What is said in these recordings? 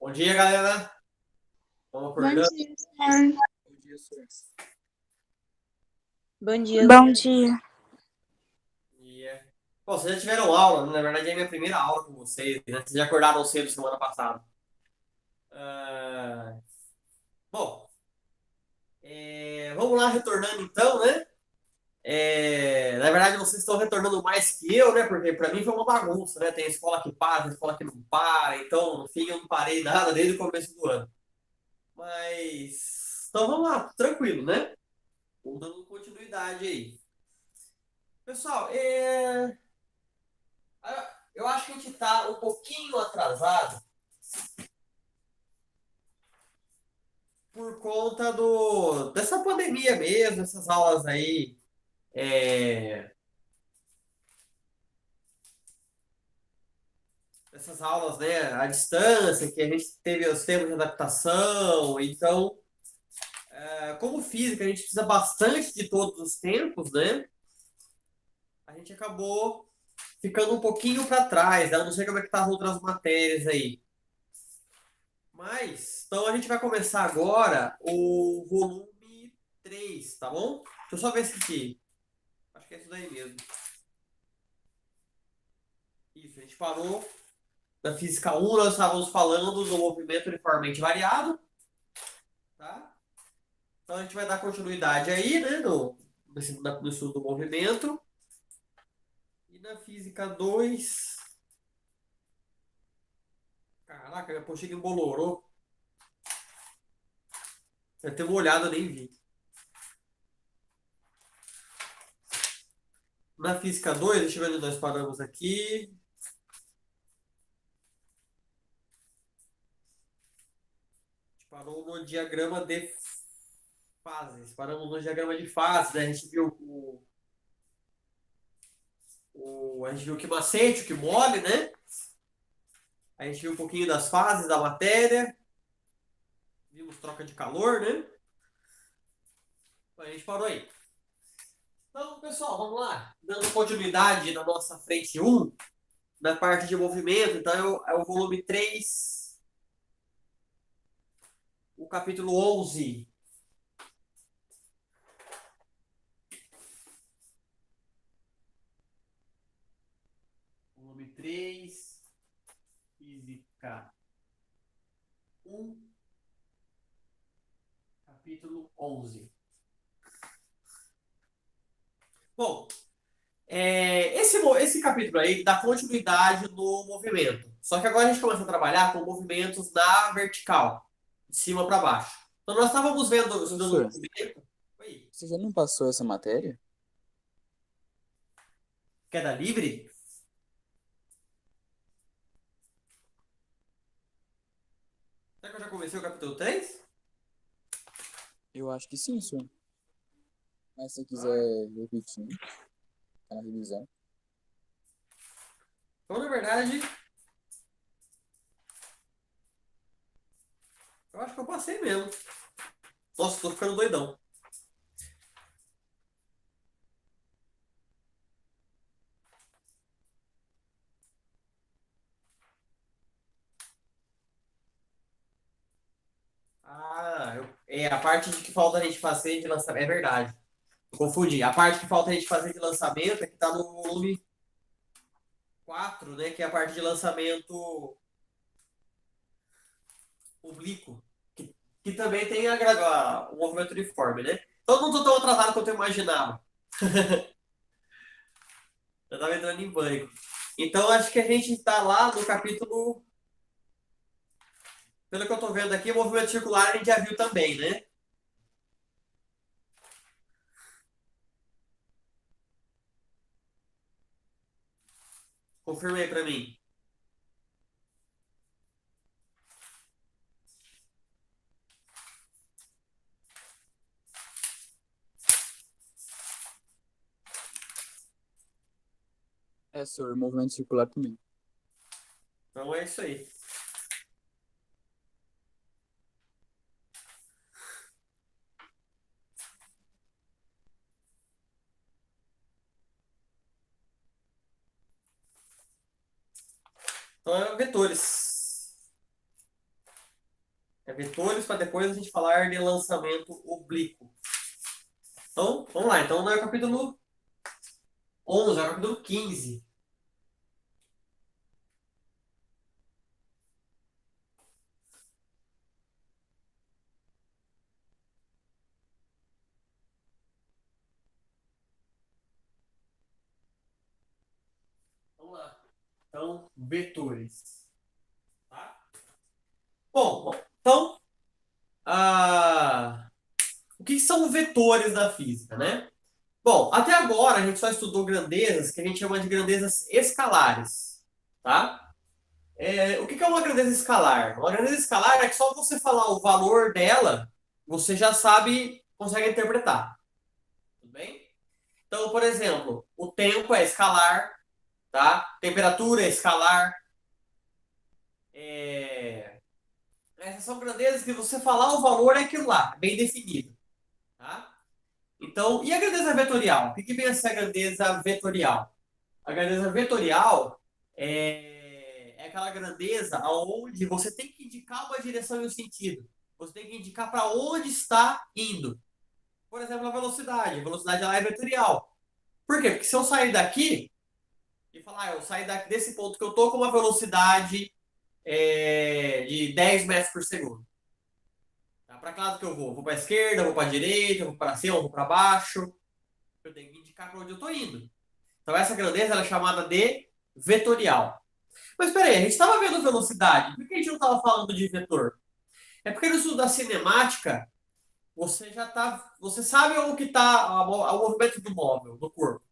Bom dia, galera. Vamos Bom acordando. dia, senhor. Bom dia, senhor. Bom dia. Bom dia. Dia. Bom, vocês já tiveram aula, né? Na verdade é a minha primeira aula com vocês, né? Vocês já acordaram cedo semana passada. Ah, bom, vamos lá, retornando então, né? Na verdade, vocês estão retornando mais que eu, né? Porque para mim foi uma bagunça, né? Tem escola que para, tem escola que não para. Então, no fim, eu não parei nada desde o começo do ano. Mas, então vamos lá, tranquilo, né? Vamos dando continuidade aí. Pessoal, eu acho que a gente está um pouquinho atrasado por conta dessa pandemia mesmo, essas aulas aí, é, essas aulas, né, à distância, que a gente teve os tempos de adaptação. Então, como física, a gente precisa bastante de todos os tempos, né? A gente acabou ficando um pouquinho para trás, né? Eu não sei como é que tá as outras matérias aí. Mas, então a gente vai começar agora o volume 3, tá bom? Deixa eu só ver se aqui. Acho que é isso daí mesmo. Isso, a gente parou na física 1, nós estávamos falando do movimento uniformemente variado, tá? Então a gente vai dar continuidade aí, né, no estudo do movimento. E na física 2, caraca, minha pochila embolorou. Eu tenho uma olhada, eu nem vi. Na física 2, deixa eu ver onde nós paramos aqui. A gente parou no diagrama de fases. Paramos no diagrama de fases, né? A gente viu a gente viu o que macete, o que mole, né? A gente viu um pouquinho das fases da matéria. Vimos troca de calor, né? A gente parou aí. Então, pessoal, vamos lá. Dando continuidade na nossa frente um, na parte de movimento. Então, é o volume 3, o capítulo 11. Volume 3, física um, capítulo 11. Bom, esse capítulo aí dá continuidade no movimento. Só que agora a gente começa a trabalhar com movimentos na vertical, de cima para baixo. Então nós estávamos vendo, estudando o Professor, movimento. Oi, você já não passou essa matéria? queda livre? Será que eu já comecei o capítulo 3? Eu acho que sim, senhor. Mas se Ah, quiser repetir, tá na revisão. então, na verdade, eu acho que eu passei mesmo. Nossa, tô ficando doidão. A parte de que falta a gente fazer de lançamento. É verdade. Eu confundi. A parte que falta a gente fazer de lançamento é que tá no volume 4, né? Que é a parte de lançamento oblíquo. Que também tem o movimento uniforme, né? Então não tô tão atrasado quanto eu imaginava. Eu tava entrando em pânico. Então acho que a gente tá lá no capítulo. Pelo que eu tô vendo aqui, o movimento circular a gente já viu também, né? Confirma aí pra mim. É, senhor, movimento circular também. Então é isso aí. Então é vetores. Vetores para depois a gente falar de lançamento oblíquo. Então, vamos lá. Então, não é o capítulo 11, é o capítulo 15. Vamos lá. Então, vetores. Tá? Bom, então, o que são vetores da física, né? Bom, até agora a gente só estudou grandezas que a gente chama de grandezas escalares, tá? O que é uma grandeza escalar? Uma grandeza escalar é que só você falar o valor dela, você já sabe, consegue interpretar. Tudo bem? Então, por exemplo, o tempo é escalar, tá? Temperatura é escalar. Essas são grandezas que você falar o valor é aquilo lá, bem definido, tá? Então, e a grandeza vetorial? O que vem a ser a grandeza vetorial? A grandeza vetorial é aquela grandeza onde você tem que indicar uma direção e um sentido. Você tem que indicar para onde está indo. Por exemplo, a velocidade. A velocidade ela é vetorial. Por quê? Porque se eu sair daqui e falar, eu sair desse ponto que eu estou com uma velocidade de 10 metros por segundo. Tá? Para que lado que eu vou? Vou para a esquerda, vou para a direita, vou para cima, vou para baixo. Eu tenho que indicar para onde eu estou indo. Então essa grandeza ela é chamada de vetorial. Mas espera aí, a gente estava vendo velocidade. Por que a gente não estava falando de vetor? É porque no estudo da cinemática, você sabe o que está, o movimento do móvel, do corpo.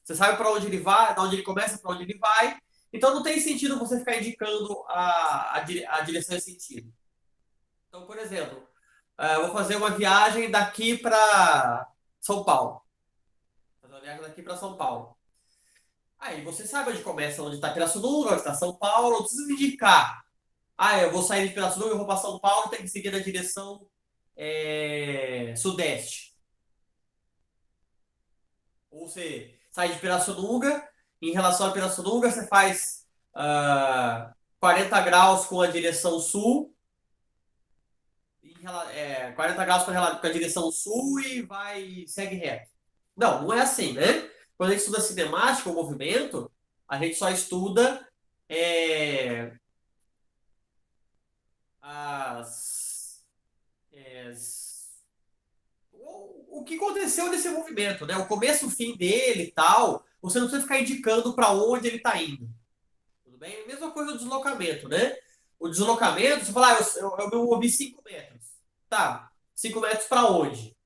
Você sabe para onde ele vai, de onde ele começa, para onde ele vai. Então não tem sentido você ficar indicando a direção e sentido. Então, por exemplo, eu vou fazer uma viagem daqui para São Paulo. Fazer uma viagem daqui para São Paulo. Aí você sabe onde começa, onde está Pirassununga, onde está São Paulo, não precisa me indicar. Eu vou sair de Pirassununga, eu vou para São Paulo, tem que seguir na direção sudeste. Ou você sai de Pirassununga, em relação a Pirassununga, você faz 40 graus com a direção sul, 40 graus com a direção sul e segue reto. Não, não é assim, né? Quando a gente estuda cinemática, o movimento, a gente só estuda as, o que aconteceu nesse movimento, né? O começo, o fim dele e tal. Você não precisa ficar indicando para onde ele está indo. Tudo bem? Mesma coisa do deslocamento, né? O deslocamento, você fala, eu me movi 5 metros. Tá, 5 metros para onde?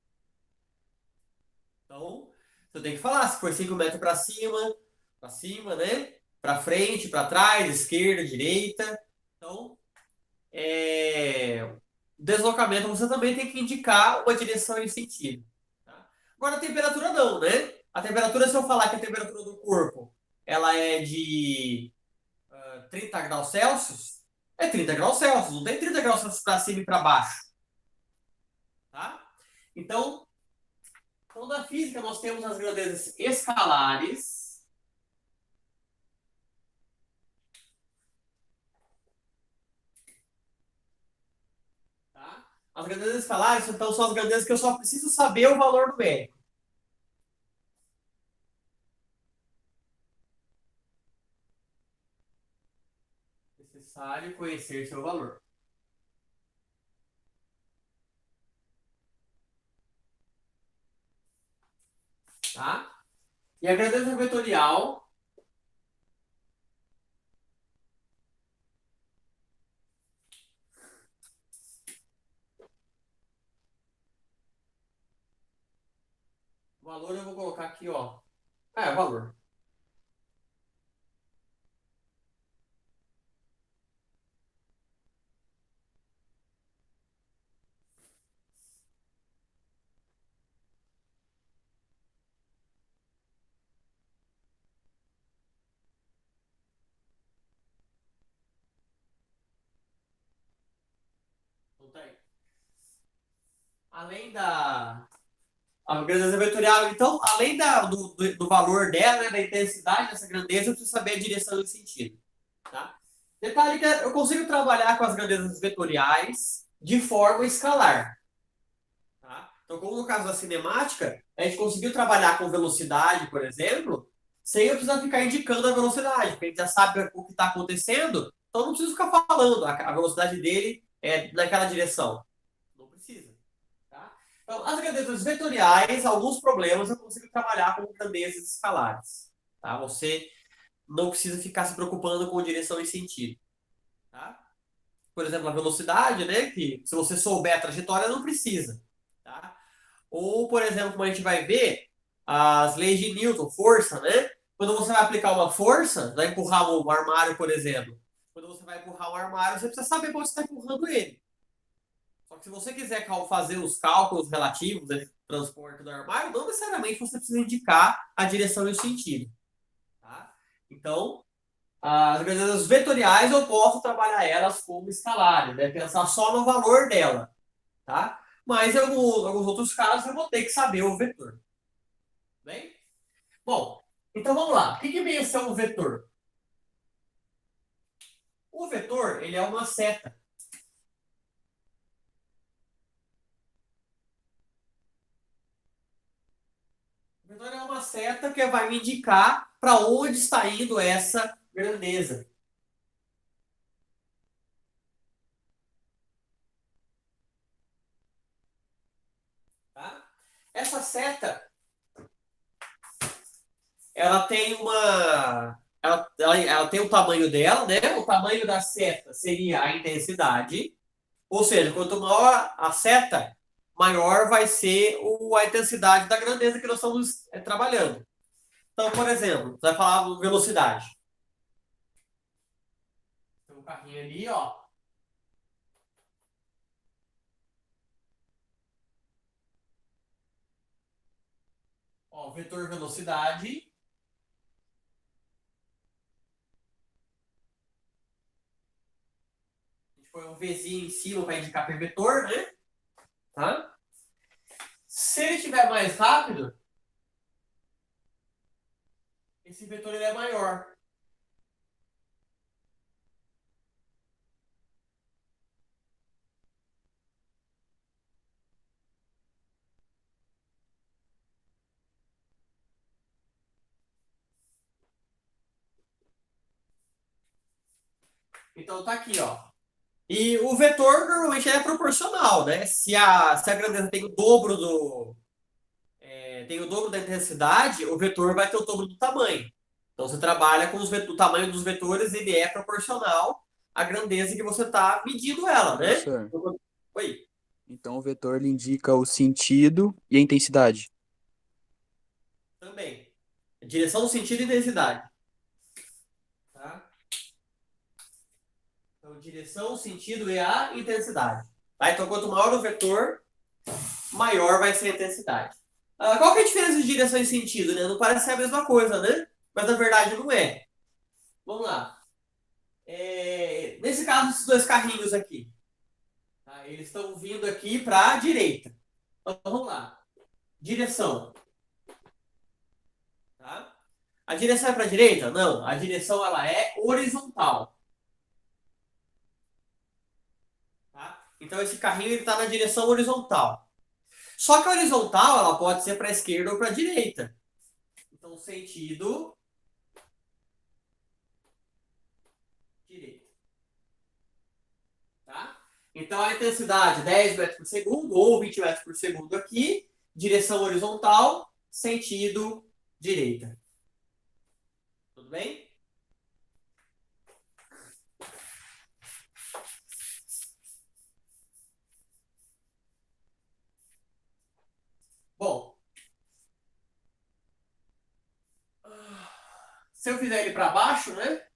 Então, você tem que falar se foi 5 metros para cima, né? Para frente, para trás, esquerda, direita. Então, deslocamento você também tem que indicar uma direção e sentido. Tá? Agora, a temperatura não, né? A temperatura, se eu falar que a temperatura do corpo ela é de 30 graus Celsius, é 30 graus Celsius, não tem 30 graus Celsius para cima e para baixo. Tá? Então, na física, nós temos as grandezas escalares. Tá? As grandezas escalares, então, são as grandezas que eu só preciso saber o valor numérico. Necessário conhecer seu valor. Tá? E a grandeza vetorial o valor eu vou colocar aqui, ó. O valor. Então tá aí. Além da a grandeza vetorial, então, além do valor dela, né, da intensidade dessa grandeza, eu preciso saber a direção e o sentido. Tá? Detalhe que eu consigo trabalhar com as grandezas vetoriais de forma escalar. Tá? Então, como no caso da cinemática, a gente conseguiu trabalhar com velocidade, por exemplo, sem eu precisar ficar indicando a velocidade, porque a gente já sabe o que está acontecendo, então não preciso ficar falando a velocidade dele é naquela direção. Não precisa. Tá? Então, as grandezas vetoriais, alguns problemas eu consigo trabalhar com grandezas escalares. Tá? Você não precisa ficar se preocupando com direção e sentido. Tá? Por exemplo, a velocidade, né? Que se você souber a trajetória, não precisa. Tá? Ou, por exemplo, como a gente vai ver, as leis de Newton, força, né? Quando você vai aplicar uma força, vai empurrar um armário, por exemplo. Quando você vai empurrar um armário, você precisa saber quando você está empurrando ele. Só que se você quiser fazer os cálculos relativos ao transporte do armário, não necessariamente você precisa indicar a direção e o sentido. Tá? Então, as grandezas vetoriais eu posso trabalhar elas como escalares, né? Pensar só no valor dela. Tá? Mas em alguns outros casos eu vou ter que saber o vetor. Bem? Bom, então vamos lá. O que vem a ser um vetor? O vetor, ele é uma seta. O vetor é uma seta que vai me indicar para onde está indo essa grandeza. Tá? Essa seta, ela tem uma... ela tem o tamanho dela, né? O tamanho da seta seria a intensidade. Ou seja, quanto maior a seta, maior vai ser a intensidade da grandeza que nós estamos trabalhando. Então, por exemplo, você vai falar de velocidade. Tem um carrinho ali, ó. Ó, vetor velocidade. A gente põe um Vzinho em cima para indicar que é vetor, né? Tá? Se ele estiver mais rápido, esse vetor ele é maior. Então tá aqui, ó. E o vetor normalmente é proporcional, né? Se a grandeza tem o dobro tem o dobro da intensidade, o vetor vai ter o dobro do tamanho. Então você trabalha com o tamanho dos vetores, ele é proporcional à grandeza que você está medindo ela, né? Professor, Oi, então o vetor ele indica o sentido e a intensidade. também. Direção, sentido e intensidade. Tá? Então, direção, sentido e a intensidade. Tá? Então, quanto maior o vetor, maior vai ser a intensidade. Qual que é a diferença de direção e sentido, né? Não parece ser a mesma coisa, né? Mas na verdade não é. Vamos lá. Nesse caso, esses dois carrinhos aqui. Tá? Eles estão vindo aqui para a direita. Então, vamos lá. Direção. Tá? A direção é para a direita? Não. A direção ela é horizontal. Tá? Então, esse carrinho está na direção horizontal. Só que a horizontal ela pode ser para a esquerda ou para a direita. Então, sentido direita. Tá? Então, a intensidade 10 metros por segundo ou 20 metros por segundo aqui, direção horizontal, sentido direita. Tudo bem? Bom, se eu fizer ele para baixo, né?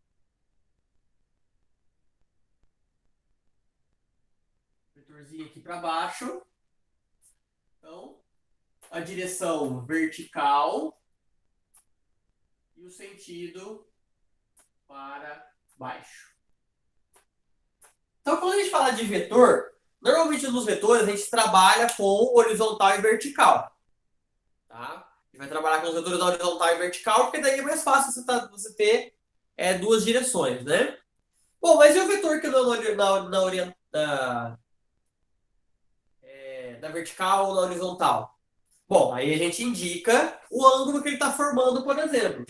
Vetorzinho aqui para baixo. Então, a direção vertical e o sentido para baixo. Então, quando a gente fala de vetor, normalmente nos vetores a gente trabalha com horizontal e vertical. Tá? A gente vai trabalhar com os vetores horizontal e vertical, porque daí é mais fácil você ter duas direções, né? Bom, mas e o vetor que na Da vertical ou da horizontal? Bom, aí a gente indica o ângulo que ele está formando, por exemplo.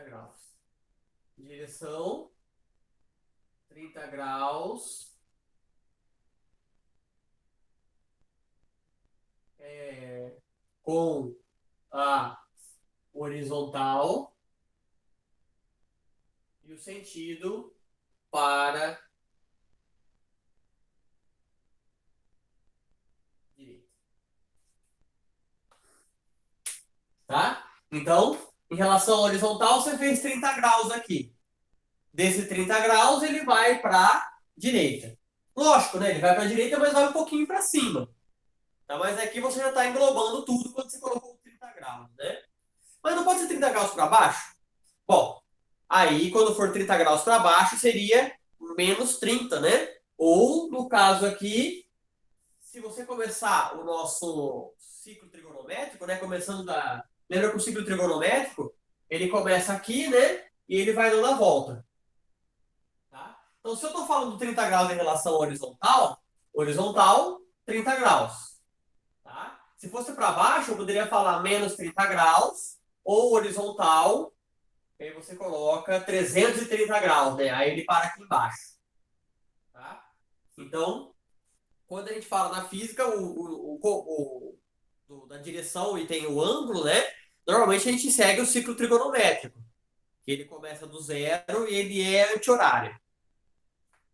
Graus. Direção, 30 graus. Com a horizontal e o sentido para direita. Tá? Então, em relação à horizontal, você fez 30 graus aqui. Desse 30 graus, ele vai para a direita. Lógico, né? Ele vai para a direita, mas vai um pouquinho para cima. Tá? Mas aqui você já está englobando tudo quando você colocou 30 graus, né? Mas não pode ser 30 graus para baixo? Bom, aí quando for 30 graus para baixo, seria menos 30, né? Ou, no caso aqui, se você começar o nosso ciclo trigonométrico, né? Começando da. Lembra que o ciclo trigonométrico, ele começa aqui, né? E ele vai dando a volta. Tá? Então, se eu estou falando 30 graus em relação à horizontal, horizontal, 30 graus. Tá? Se fosse para baixo, eu poderia falar menos 30 graus, ou horizontal, aí você coloca 330 graus, né? Aí ele para aqui embaixo. Tá? Então, quando a gente fala na física, da direção e tem o ângulo, né? Normalmente a gente segue o ciclo trigonométrico, que ele começa do zero e ele é anti-horário.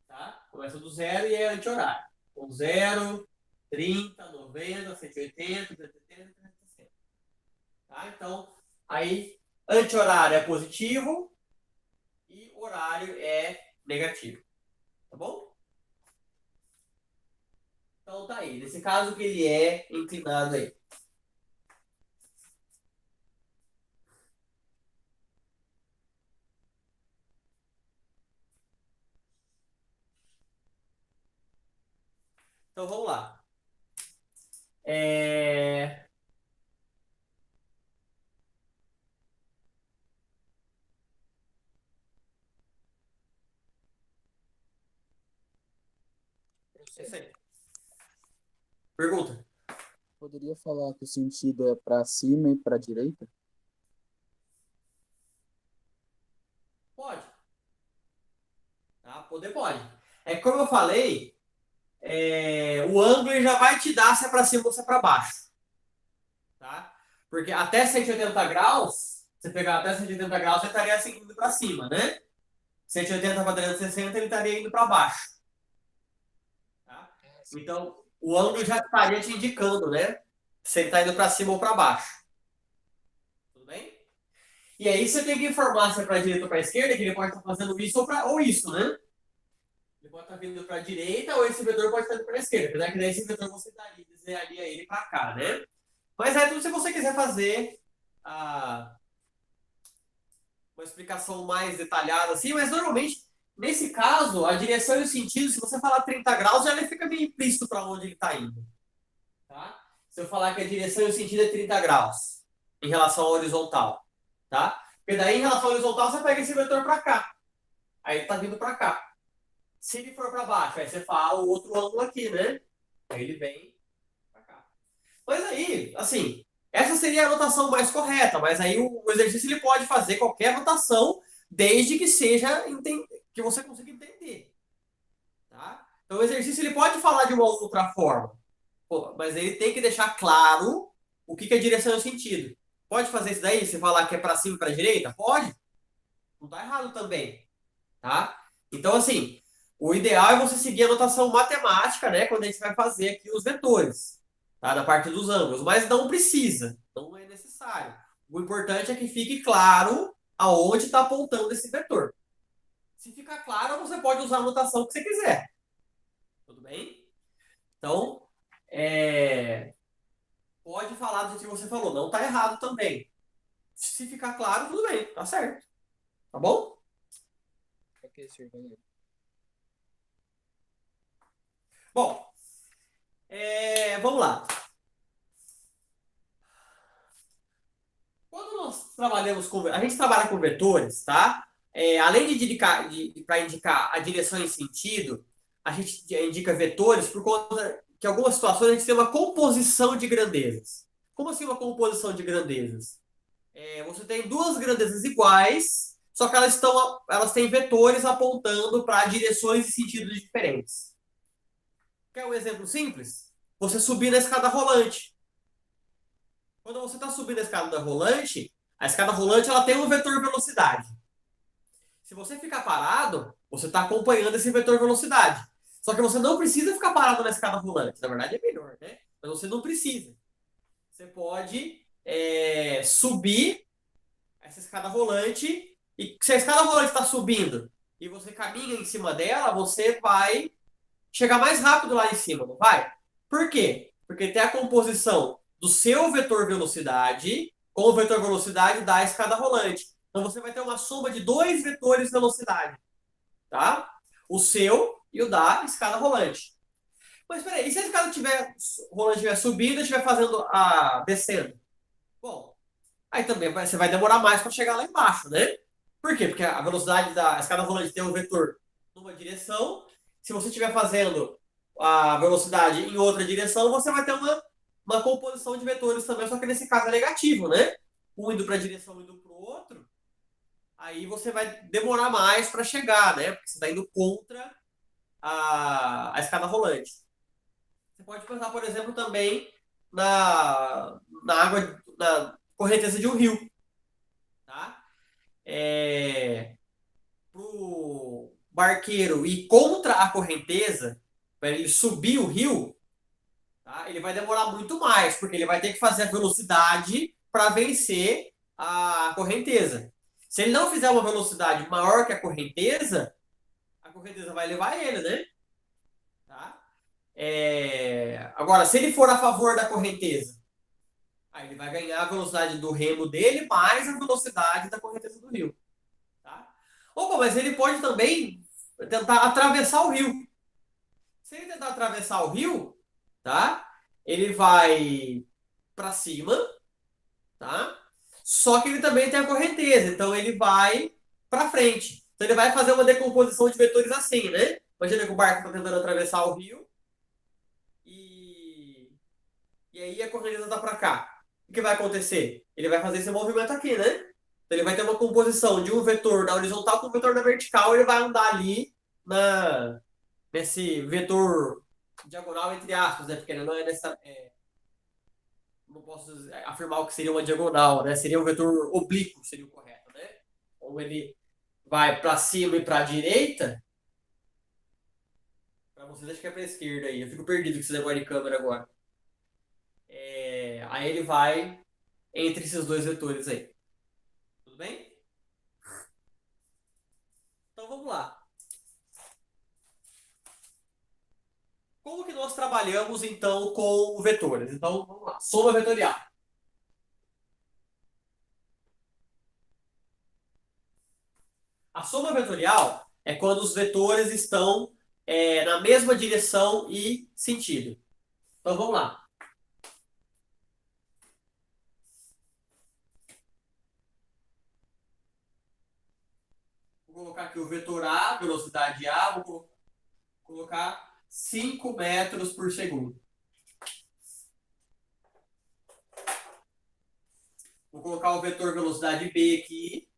Tá? Começa do zero e é anti-horário. Com 0, 30, 90, 180, 280, 360. Tá? Então, aí, anti-horário é positivo e horário é negativo. Tá bom? Então tá aí. Nesse caso que ele é inclinado aí. Então vamos lá. É... É isso aí. Pergunta. Poderia falar que o sentido é para cima e para direita? Pode. Tá? Poder pode. É como eu falei, o ângulo ele já vai te dar se é para cima ou se é para baixo. Tá? Porque até 180 graus, você pegar até 180 graus, você estaria assim, indo para cima, né? 180 para 360, ele estaria indo para baixo. Tá? Então, o ângulo já estaria te indicando, né? Se ele está indo para cima ou para baixo. Tudo bem? E aí você tem que informar se é para direita ou para esquerda, que ele pode estar fazendo isso ou isso, né? Ele pode estar vindo para a direita ou esse vetor pode estar indo para a esquerda. Apesar que daí esse vetor você desenharia ele para cá, né? Mas é tudo se você quiser fazer uma explicação mais detalhada assim, mas normalmente, nesse caso, a direção e o sentido, se você falar 30 graus, já ele fica meio implícito para onde ele está indo. Tá? Se eu falar que a direção e o sentido é 30 graus em relação à horizontal. Tá? Porque daí, em relação à horizontal, você pega esse vetor para cá. Aí ele está vindo para cá. Se ele for para baixo, aí você fala o outro ângulo aqui, né? Aí ele vem para cá. Mas aí, assim, essa seria a anotação mais correta, mas aí o exercício ele pode fazer qualquer anotação desde que seja que você consiga entender. Tá? Então o exercício ele pode falar de uma outra forma, mas ele tem que deixar claro o que é direção e sentido. Pode fazer isso daí? Se falar que é para cima e para direita? Pode. Não está errado também. Tá? Então, assim, o ideal é você seguir a notação matemática, né? Quando a gente vai fazer aqui os vetores, tá? Da parte dos ângulos. Mas não precisa, não é necessário. O importante é que fique claro aonde está apontando esse vetor. Se ficar claro, você pode usar a notação que você quiser. Tudo bem? Então, pode falar do jeito que você falou. Não está errado também. Se ficar claro, tudo bem, tá certo. Tá bom? Ok, senhor. Valeu. Bom, vamos lá. trabalhamos com. A gente trabalha com vetores, tá? Além de indicar, para indicar a direção e sentido, a gente indica vetores por conta que em algumas situações a gente tem uma composição de grandezas. Como assim uma composição de grandezas? Você tem duas grandezas iguais, só que elas têm vetores apontando para direções e sentidos diferentes. Quer um exemplo simples? Você subir na escada rolante. Quando você está subindo a escada rolante ela tem um vetor velocidade. Se você ficar parado, você está acompanhando esse vetor velocidade. Só que você não precisa ficar parado na escada rolante. Na verdade é melhor, né? Mas você não precisa. Você pode subir essa escada rolante e se a escada rolante está subindo e você caminha em cima dela, você vai chegar mais rápido lá em cima, não vai? Por quê? Porque tem a composição do seu vetor velocidade com o vetor velocidade da escada rolante. Então você vai ter uma soma de dois vetores velocidade, tá? O seu e o da escada rolante. Mas peraí, e se a escada rolante estiver subindo e estiver fazendo a descendo? Bom, aí também você vai demorar mais para chegar lá embaixo, né? Por quê? Porque a velocidade da escada rolante tem um vetor numa direção. Se você estiver fazendo a velocidade em outra direção, você vai ter uma composição de vetores também, só que nesse caso é negativo, né? Um indo para a direção, indo para o outro. Aí você vai demorar mais para chegar, né? Porque você está indo contra a escada rolante. Você pode pensar, por exemplo, também na água, na correnteza de um rio, tá? Pro barqueiro ir contra a correnteza, para ele subir o rio, tá? Ele vai demorar muito mais, porque ele vai ter que fazer a velocidade para vencer a correnteza. Se ele não fizer uma velocidade maior que a correnteza vai levar ele, né? Tá? Agora, se ele for a favor da correnteza, aí ele vai ganhar a velocidade do remo dele mais a velocidade da correnteza do rio. Tá? Opa, mas ele pode também tentar atravessar o rio. Se ele tentar atravessar o rio, tá? Ele vai para cima, tá? Só que ele também tem a correnteza, então ele vai para frente. Então ele vai fazer uma decomposição de vetores assim, né? Imagina que o barco está tentando atravessar o rio e aí a correnteza está para cá. O que vai acontecer? Ele vai fazer esse movimento aqui, né? Então ele vai ter uma composição de um vetor na horizontal com um vetor na vertical, e ele vai andar ali nesse vetor diagonal entre aspas, né? Porque ele não é nessa. Não posso afirmar o que seria uma diagonal, né? Seria um vetor oblíquo, seria o correto, né? Ou ele vai para cima e para a direita. Para vocês, acho que é para a esquerda aí. Eu fico perdido com esse negócio de câmera agora. Aí ele vai entre esses dois vetores aí. Tudo bem? Então vamos lá. Como que nós trabalhamos então com vetores? Então vamos lá. Soma vetorial. A soma vetorial é quando os vetores estão na mesma direção e sentido. Então vamos lá. Vou colocar aqui o vetor A, velocidade A, vou colocar 5 metros por segundo. Vou colocar o vetor velocidade B aqui.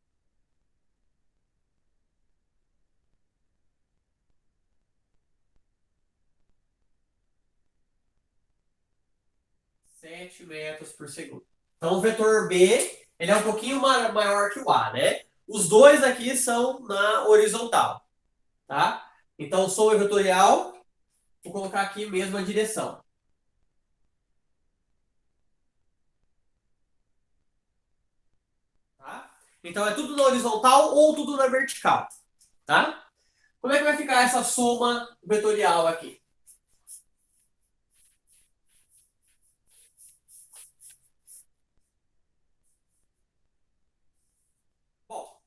metros por segundo. Então o vetor B, ele é um pouquinho maior que o A, né? Os dois aqui são na horizontal, tá? Então soma vetorial, vou colocar aqui mesmo a direção. Tá? Então é tudo na horizontal ou tudo na vertical, tá? Como é que vai ficar essa soma vetorial aqui? Bom,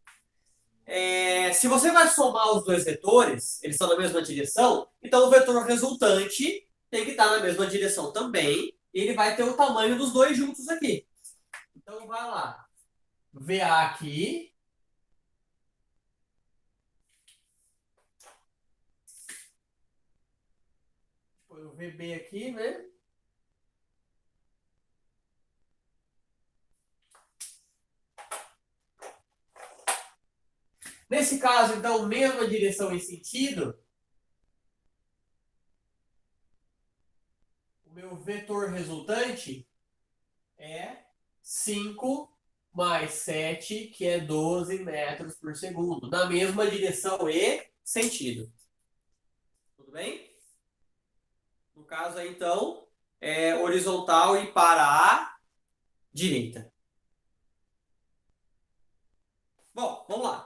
se você vai somar os dois vetores, eles estão na mesma direção, então o vetor resultante tem que estar na mesma direção também, e ele vai ter o tamanho dos dois juntos aqui. Então vai lá. VA aqui. Põe o VB aqui, né? Nesse caso, então, mesma direção e sentido, o meu vetor resultante é 5 mais 7, que é 12 metros por segundo, na mesma direção e sentido. Tudo bem? No caso aí, então, é horizontal e para a direita. Bom, vamos lá.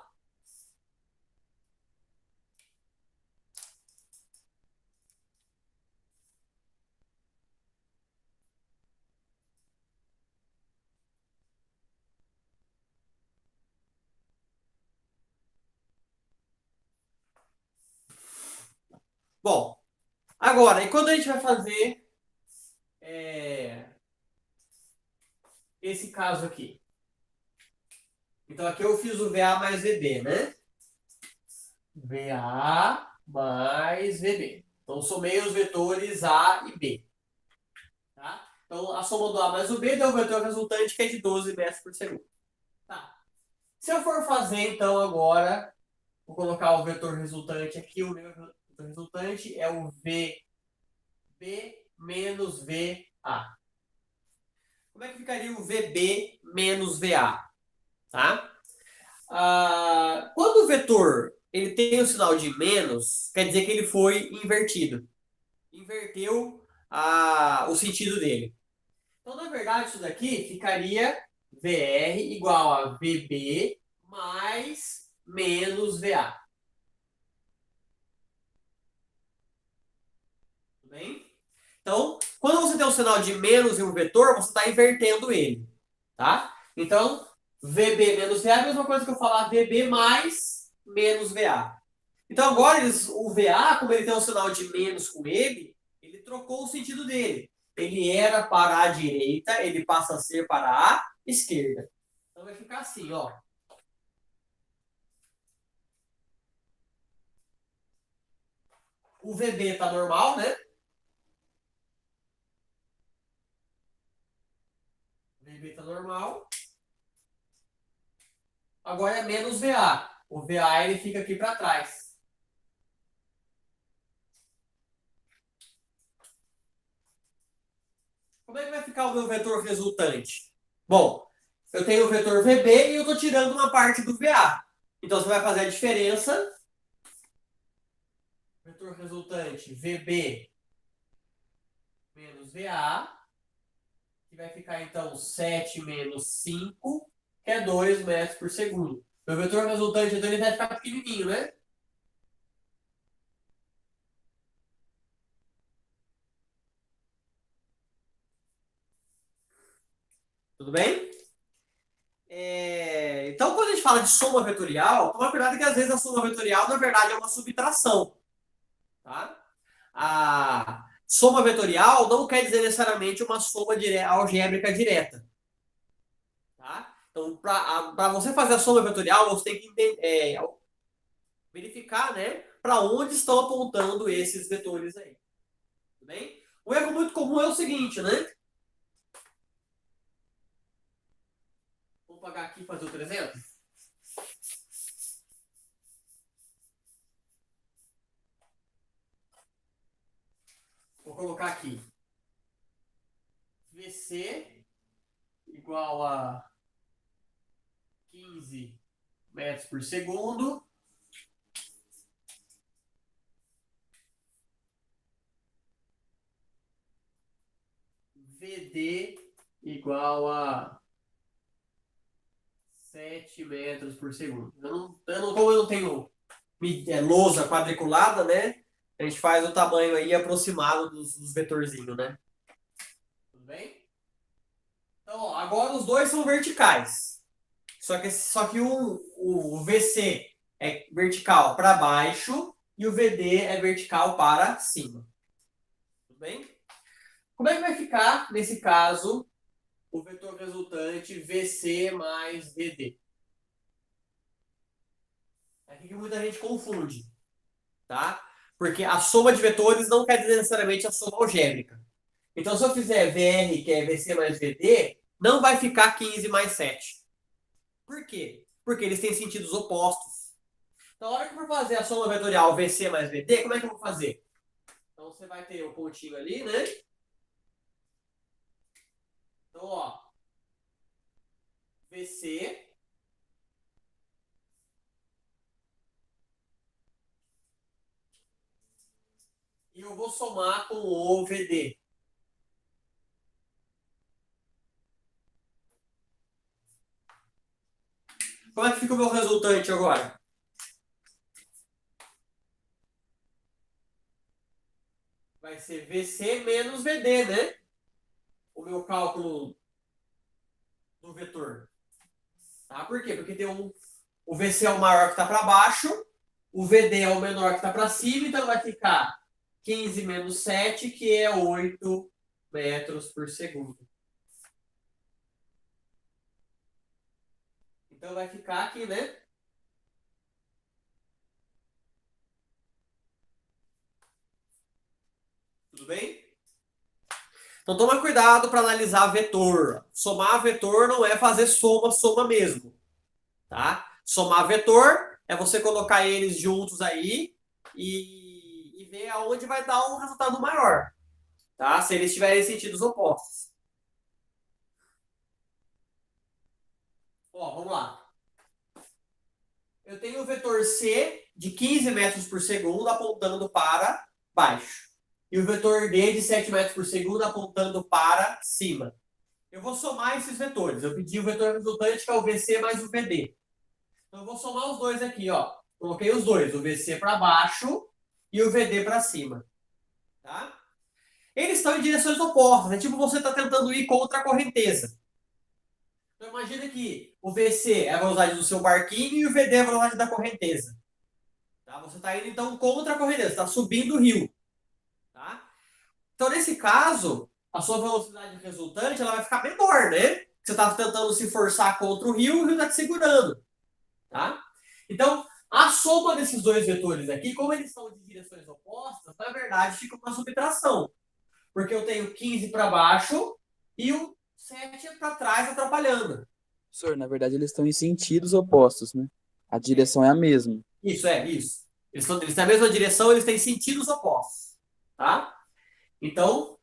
Bom, agora, e quando a gente vai fazer esse caso aqui? Então, aqui eu fiz o VA mais VB, né? VA mais VB. Então, somei os vetores A e B. Tá? Então, a soma do A mais o B deu o vetor resultante, que é de 12 metros por segundo. Tá. Se eu for fazer, então, agora, vou colocar o vetor resultante aqui. O meu vetor resultante é o VB menos VA. Como é que ficaria o VB menos VA? Tá? Quando o vetor ele tem o sinal de menos, quer dizer que ele foi invertido. Inverteu o sentido dele. Então, na verdade, isso daqui ficaria VR igual a VB mais menos VA. Tudo bem? Então, quando você tem um sinal de menos em um vetor, você está invertendo ele. Tá? Então, VB menos VA é a mesma coisa que eu falar VB mais menos VA. Então, agora o VA, como ele tem um sinal de menos com ele trocou o sentido dele. Ele era para a direita, ele passa a ser para a esquerda. Então, vai ficar assim, ó. O VB está normal, né? O VB está normal. Agora é menos VA. O VA ele fica aqui para trás. Como é que vai ficar o meu vetor resultante? Bom, eu tenho o vetor VB e eu estou tirando uma parte do VA. Então, você vai fazer a diferença. Vetor resultante VB menos VA, que vai ficar, então, 7 menos 5, que é 2 metros por segundo. Meu vetor resultante, então, ele vai ficar pequenininho, né? Tudo bem? Então, quando a gente fala de soma vetorial, toma cuidado que às vezes a soma vetorial, na verdade, é uma subtração. Tá? A soma vetorial não quer dizer necessariamente uma soma algébrica direta. Tá? Então, para você fazer a soma vetorial, você tem que verificar, né, para onde estão apontando esses vetores aí. Tudo bem? Um erro muito comum é o seguinte, né? Vamos pagar aqui e fazer outro exemplo? Vou colocar aqui. VC igual a 15 metros por segundo. VD igual a 7 metros por segundo. Como eu não tenho lousa quadriculada, né? A gente faz o tamanho aí aproximado dos vetorzinhos, né? Tudo bem? Então, ó, agora os dois são verticais. Só que o VC é vertical para baixo e o VD é vertical para cima. Tudo bem? Como é que vai ficar, nesse caso, o vetor resultante VC mais VD. É aqui que muita gente confunde, tá? Porque a soma de vetores não quer dizer necessariamente a soma algébrica. Então, se eu fizer VR, que é VC mais VD, não vai ficar 15 mais 7. Por quê? Porque eles têm sentidos opostos. Então, na hora que eu for fazer a soma vetorial VC mais VD, como é que eu vou fazer? Então, você vai ter o pontinho ali, né? Então, ó, VC e eu vou somar com o VD. Como é que fica o meu resultante agora? Vai ser VC menos VD, né? O meu cálculo do vetor. Tá? Por quê? Porque tem o VC é o maior que está para baixo, o VD é o menor que está para cima, então vai ficar 15 menos 7, que é 8 metros por segundo. Então vai ficar aqui, né? Tudo bem? Então toma cuidado para analisar vetor. Somar vetor não é fazer soma mesmo, tá? Somar vetor é você colocar eles juntos aí e ver aonde vai dar um resultado maior, tá? Se eles tiverem sentidos opostos. Ó, vamos lá. Eu tenho o vetor C de 15 metros por segundo apontando para baixo. E o vetor D de 7 metros por segundo apontando para cima. Eu vou somar esses vetores. Eu pedi o vetor resultante, que é o VC mais o VD. Então, eu vou somar os dois aqui, ó. Coloquei os dois, o VC para baixo e o VD para cima. Tá? Eles estão em direções opostas. É tipo você está tentando ir contra a correnteza. Então, imagina que o VC é a velocidade do seu barquinho e o VD é a velocidade da correnteza. Tá? Você está indo, então, contra a correnteza. Está subindo o rio. Tá? Então, nesse caso, a sua velocidade resultante ela vai ficar menor, né? Você está tentando se forçar contra o rio está te segurando. Tá? Então, a soma desses dois vetores aqui, como eles são de direções opostas, na verdade fica uma subtração. Porque eu tenho 15 para baixo e o 7 para trás atrapalhando. Professor, na verdade eles estão em sentidos opostos, né? A direção é a mesma. Isso. Eles têm a mesma direção, eles têm sentidos opostos. Tá? Então,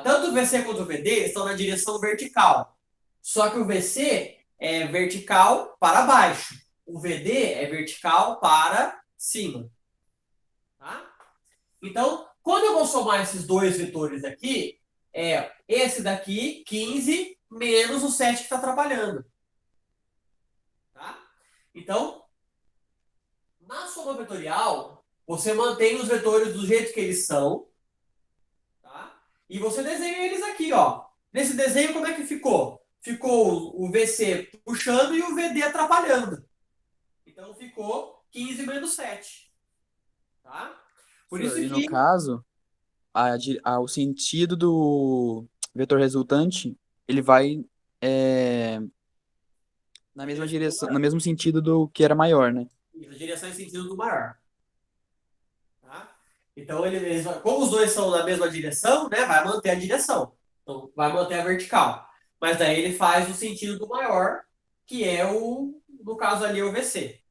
tanto o VC quanto o VD estão na direção vertical. Só que o VC é vertical para baixo. O VD é vertical para cima. Tá? Então, quando eu vou somar esses dois vetores aqui, é esse daqui, 15, menos o 7 que está atrapalhando. Tá? Então, na soma vetorial, você mantém os vetores do jeito que eles são, tá? E você desenha eles aqui, ó. Nesse desenho, como é que ficou? Ficou o VC puxando e o VD atrapalhando. Então, ficou 15 menos 7. Tá? Por isso Professor, e no que... caso, o sentido do vetor resultante, ele vai na mesma direção, no mesmo sentido do que era maior, né? A direção em sentido do maior. Tá? Então, como os dois são na mesma direção, né, vai manter a direção. Então, vai manter a vertical. Mas daí ele faz o sentido do maior, que é no caso ali, o VC.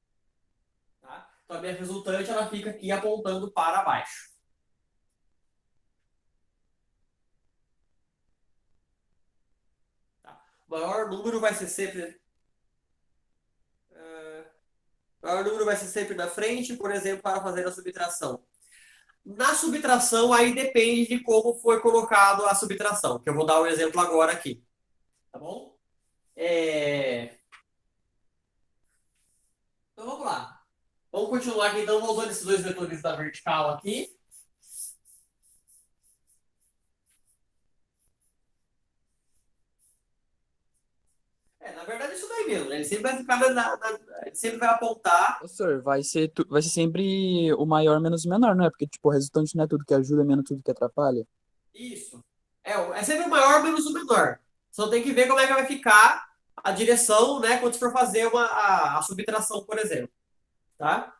Tá? Então, a minha resultante ela fica aqui apontando para baixo. Tá? O maior número vai ser sempre... o maior número vai ser sempre na frente, por exemplo, para fazer a subtração. Na subtração, aí depende de como foi colocado a subtração, que eu vou dar um exemplo agora aqui. Tá bom? Então vamos lá. Vamos continuar aqui, então, usando esses dois vetores da vertical aqui. Na verdade, isso daí mesmo, né? Ele sempre vai ficar ele sempre vai apontar. Professor, vai ser sempre o maior menos o menor, não é? Porque, tipo, o resultante não é tudo que ajuda, menos tudo que atrapalha. Isso. É sempre o maior menos o menor. Só tem que ver como é que vai ficar a direção, né, quando você for fazer a subtração, por exemplo. Tá?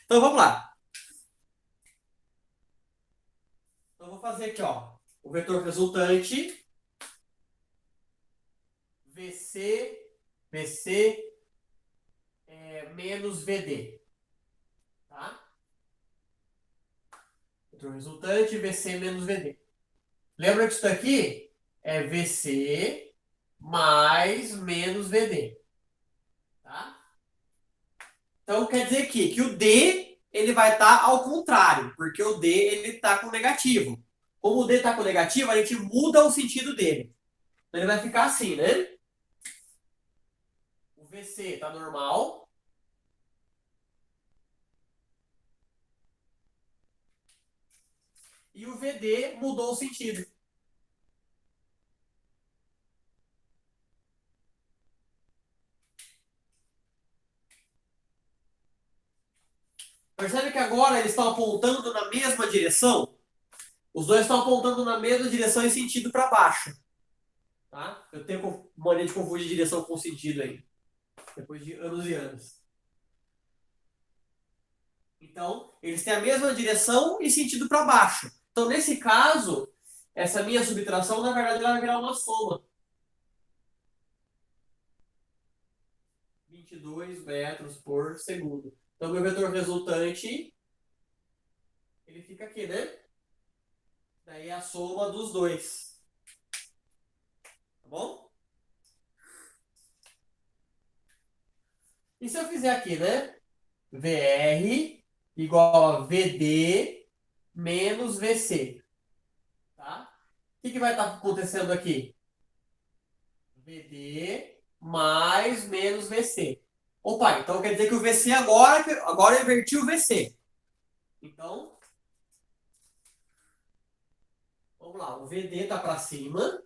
Então vamos lá. Então eu vou fazer aqui, ó, o vetor resultante VC menos VD. Tá? Vetor resultante VC menos VD. Lembra que isso daqui é VC mais menos VD. Tá? Então quer dizer aqui que o D ele vai estar ao contrário, porque o D ele está com negativo. Como o D está com negativo, a gente muda o sentido dele. Então ele vai ficar assim, né? O VC está normal. E o VD mudou o sentido. Percebe que agora eles estão apontando na mesma direção? Os dois estão apontando na mesma direção em sentido para baixo. Tá? Eu tenho mania de confundir direção com sentido aí. Depois de anos e anos. Então, eles têm a mesma direção e sentido para baixo. Então, nesse caso, essa minha subtração, na verdade, ela vai virar uma soma. 22 metros por segundo. Então, meu vetor resultante, ele fica aqui, né? Daí é a soma dos dois. Tá bom? E se eu fizer aqui, né? VR igual a VD menos VC. Tá? O que vai estar acontecendo aqui? VD mais menos VC. Opa, então quer dizer que o VC agora eu inverti o VC. Então, vamos lá. O VD está para cima.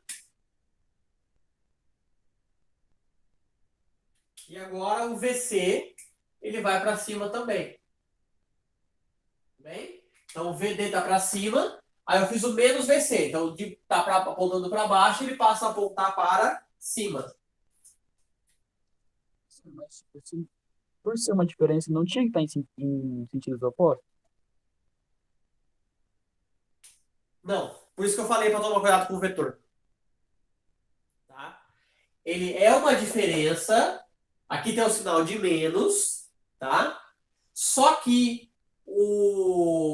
E agora o VC, ele vai para cima também. Bem? Então o VD está para cima. Aí eu fiz o menos VC. Então, de tá apontando para baixo, ele passa a apontar para cima. Mas, por ser uma diferença, não tinha que estar em sentidos opostos? Não. Por isso que eu falei para tomar cuidado com o vetor. Tá? Ele é uma diferença. Aqui tem o sinal de menos. Tá? Só que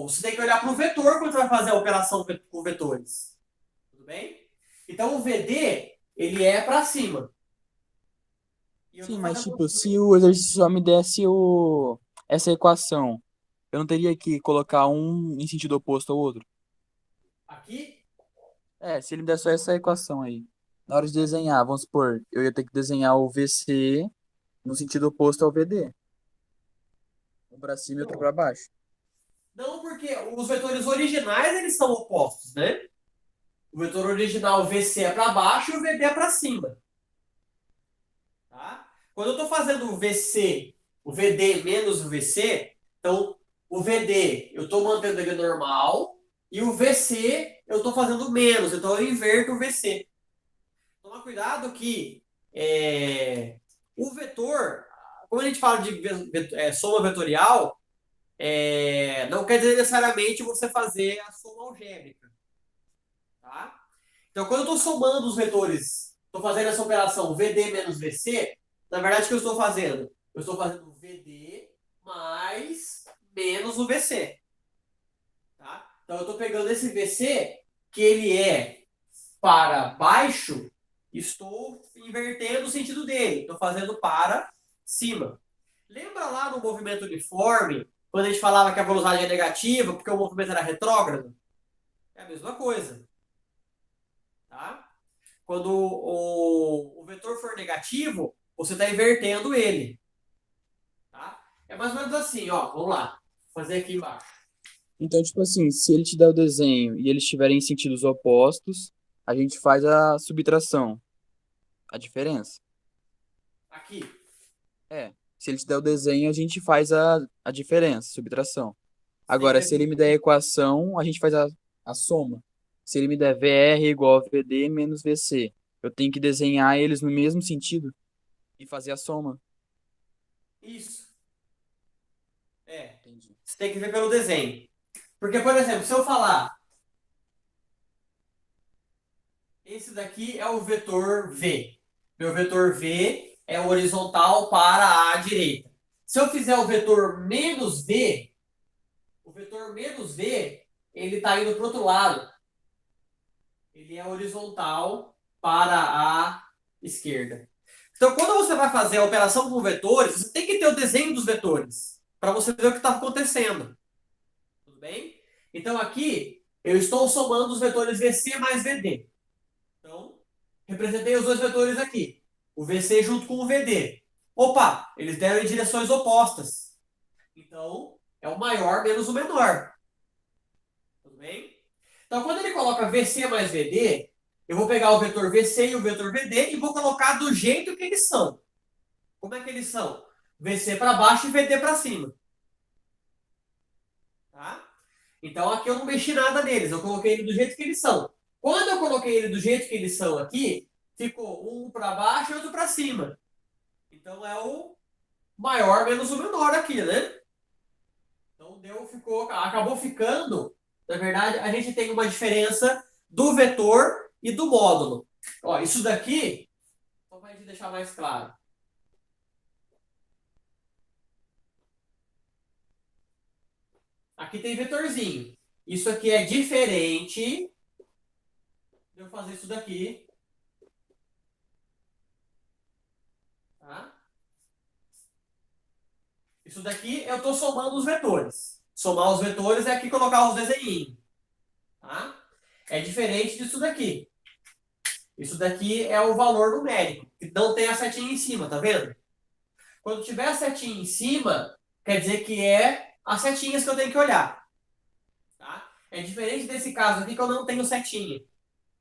você tem que olhar para o vetor quando você vai fazer a operação com vetores. Tudo bem? Então o VD, ele é para cima. E eu Sim, tô mas fazendo tipo, se o exercício só me desse essa equação, eu não teria que colocar um em sentido oposto ao outro? aqui. É, se ele me der só essa equação aí. Na hora de desenhar, vamos supor, eu ia ter que desenhar o VC no sentido oposto ao VD. Um para cima e outro Não, para baixo. não, porque os vetores originais eles são opostos, né? O vetor original VC é para baixo e o VD é para cima. Tá? Quando eu estou fazendo o VC, o VD menos o VC, então o VD eu estou mantendo ele normal e o VC eu estou fazendo menos, então eu inverto o VC. Toma cuidado que o vetor, como a gente fala de soma vetorial, não quer dizer necessariamente você fazer a soma algébrica. Tá? Então, quando eu estou somando os vetores, estou fazendo essa operação VD menos VC, na verdade, o que eu estou fazendo? Eu estou fazendo VD mais menos o VC. Tá? Então, eu estou pegando esse VC, que ele é para baixo, estou invertendo o sentido dele. Estou fazendo para cima. Lembra lá no movimento uniforme, quando a gente falava que a velocidade é negativa porque o movimento era retrógrado? É a mesma coisa. Tá? Quando o vetor for negativo, você está invertendo ele. Tá? É mais ou menos assim, ó. Vamos lá. Vou fazer aqui embaixo. Então, tipo assim, se ele te der o desenho e eles estiverem em sentidos opostos, a gente faz a subtração, a diferença. Aqui. É, se ele te der o desenho, a gente faz a diferença, subtração. Você tem que Agora, se ele ver. me der a equação, a gente faz a soma. Se ele me der VR igual a VD menos VC, eu tenho que desenhar eles no mesmo sentido e fazer a soma. Isso. É. Entendi. Você tem que ver pelo desenho. Porque, por exemplo, se eu falar, esse daqui é o vetor V. Meu vetor V é horizontal para a direita. Se eu fizer o vetor menos V, o vetor menos V, ele está indo para o outro lado. Ele é horizontal para a esquerda. Então, quando você vai fazer a operação com vetores, você tem que ter o desenho dos vetores, para você ver o que está acontecendo. Tudo bem? Então, aqui, eu estou somando os vetores VC mais VD. Então, representei os dois vetores aqui. O VC junto com o VD. Opa, eles deram em direções opostas. Então, é o maior menos o menor. Tudo bem? Então, quando ele coloca VC mais VD, eu vou pegar o vetor VC e o vetor VD e vou colocar do jeito que eles são. Como é que eles são? VC para baixo e VD para cima. Tá? Então, aqui eu não mexi nada neles. Eu coloquei ele do jeito que eles são. Quando eu coloquei ele do jeito que eles são aqui, ficou um para baixo e outro para cima. Então, é o maior menos o menor aqui, né? Então, acabou ficando. Na verdade, a gente tem uma diferença do vetor e do módulo. Ó, isso daqui, só para a gente deixar mais claro. Aqui tem vetorzinho. Isso aqui é diferente de eu fazer isso daqui. Tá? Isso daqui eu estou somando os vetores. Somar os vetores é aqui colocar os desenhinhos. Tá? É diferente disso daqui. Isso daqui é o valor numérico, que não tem a setinha em cima, tá vendo? Quando tiver a setinha em cima, quer dizer que é as setinhas que eu tenho que olhar. Tá? É diferente desse caso aqui que eu não tenho setinha.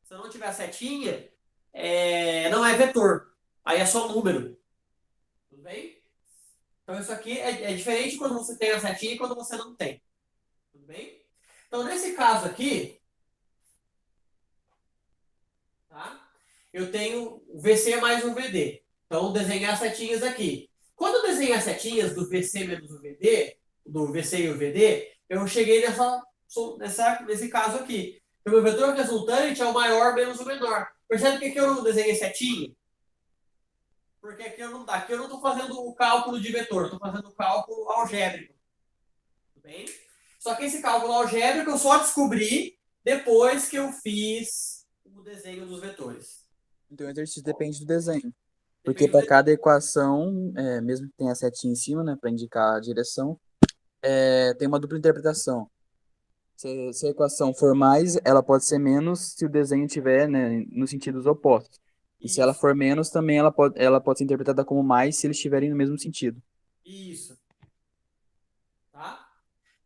Se eu não tiver setinha, não é vetor. Aí é só número. Tudo bem? Então isso aqui é diferente quando você tem a setinha e quando você não tem. Tudo bem? Então nesse caso aqui, tá? Eu tenho o VC mais um VD. Então, desenhar as setinhas aqui. Quando eu desenhei as setinhas do VC menos o VD, do VC e o VD, eu cheguei nesse caso aqui. O meu vetor resultante é o maior menos o menor. Percebe por que eu não desenhei setinha? Porque aqui eu não estou fazendo o cálculo de vetor, eu estou fazendo o cálculo algébrico. Tudo bem? Só que esse cálculo algébrico eu só descobri depois que eu fiz o desenho dos vetores. Então o exercício depende do desenho. Porque Depende do para desenho. cada equação, mesmo que tenha a setinha em cima, né, para indicar a direção, tem uma dupla interpretação. Se a equação for mais, ela pode ser menos se o desenho tiver, né, nos sentidos opostos. E se ela Isso, for menos, também ela pode ser interpretada como mais se eles estiverem no mesmo sentido. isso. Tá?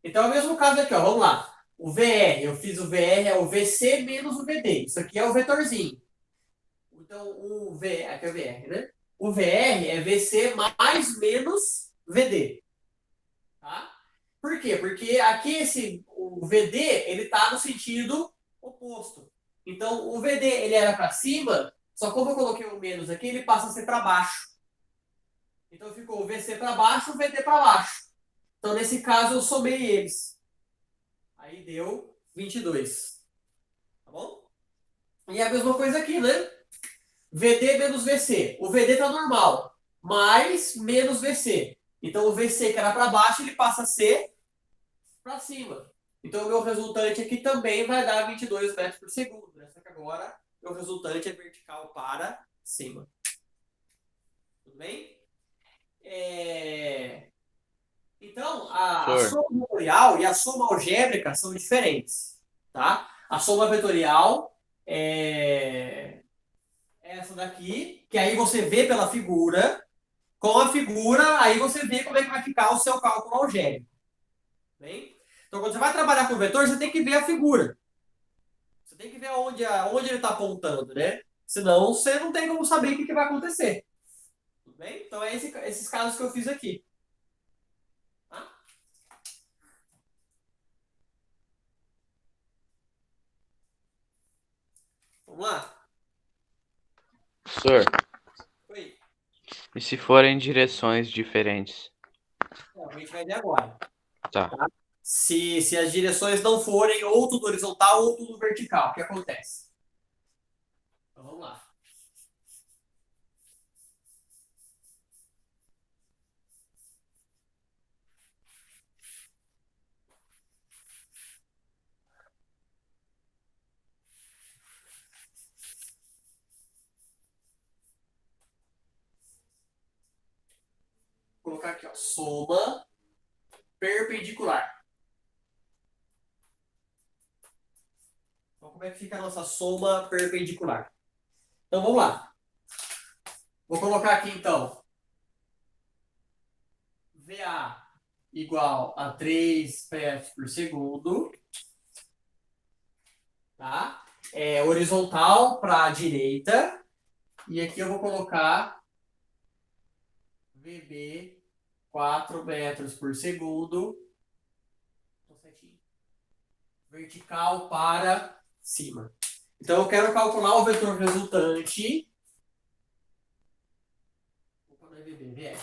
Então é o mesmo caso aqui, ó. Vamos lá. O VR, eu fiz o VR, é o VC menos o VD. Isso aqui é o vetorzinho. Então, aqui é o VR, né? O VR é VC mais menos VD. Tá? Por quê? Porque aqui o VD, ele está no sentido oposto. Então, o VD, ele era para cima, só como eu coloquei o menos aqui, ele passa a ser para baixo. Então, ficou o VC para baixo, o VD para baixo. Então, nesse caso, eu somei eles. Aí deu 22. Tá bom? E é a mesma coisa aqui, né? VD menos VC. O VD tá normal, mais menos VC. Então o VC que era para baixo, ele passa a ser para cima. Então o meu resultante aqui também vai dar 22 metros por segundo. Né? Só que agora meu resultante é vertical para cima. Tudo bem? Então, a Professor, soma vetorial e a soma algébrica são diferentes. Tá? A soma vetorial é essa daqui, que aí você vê pela figura. Com a figura, aí você vê como é que vai ficar o seu cálculo algébrico. Bem? Então, quando você vai trabalhar com vetor, você tem que ver a figura. Você tem que ver onde ele está apontando, né? Senão, você não tem como saber o que vai acontecer. Tudo bem? Então, é esses casos que eu fiz aqui. Tá? Vamos lá? Professor, Oi. e se forem direções diferentes? A gente vai ver agora. Tá. Tá? Se as direções não forem ou tudo horizontal ou tudo vertical, o que acontece? Então vamos lá. Vou colocar aqui, ó, soma perpendicular. Então, como é que fica a nossa soma perpendicular? Então, vamos lá. Vou colocar aqui, então, VA igual a 3 metros por segundo. Tá? É horizontal para a direita. E aqui eu vou colocar VB 4 metros por segundo. Vertical para cima. Então, eu quero calcular o vetor resultante. Opa, não é VB, VE.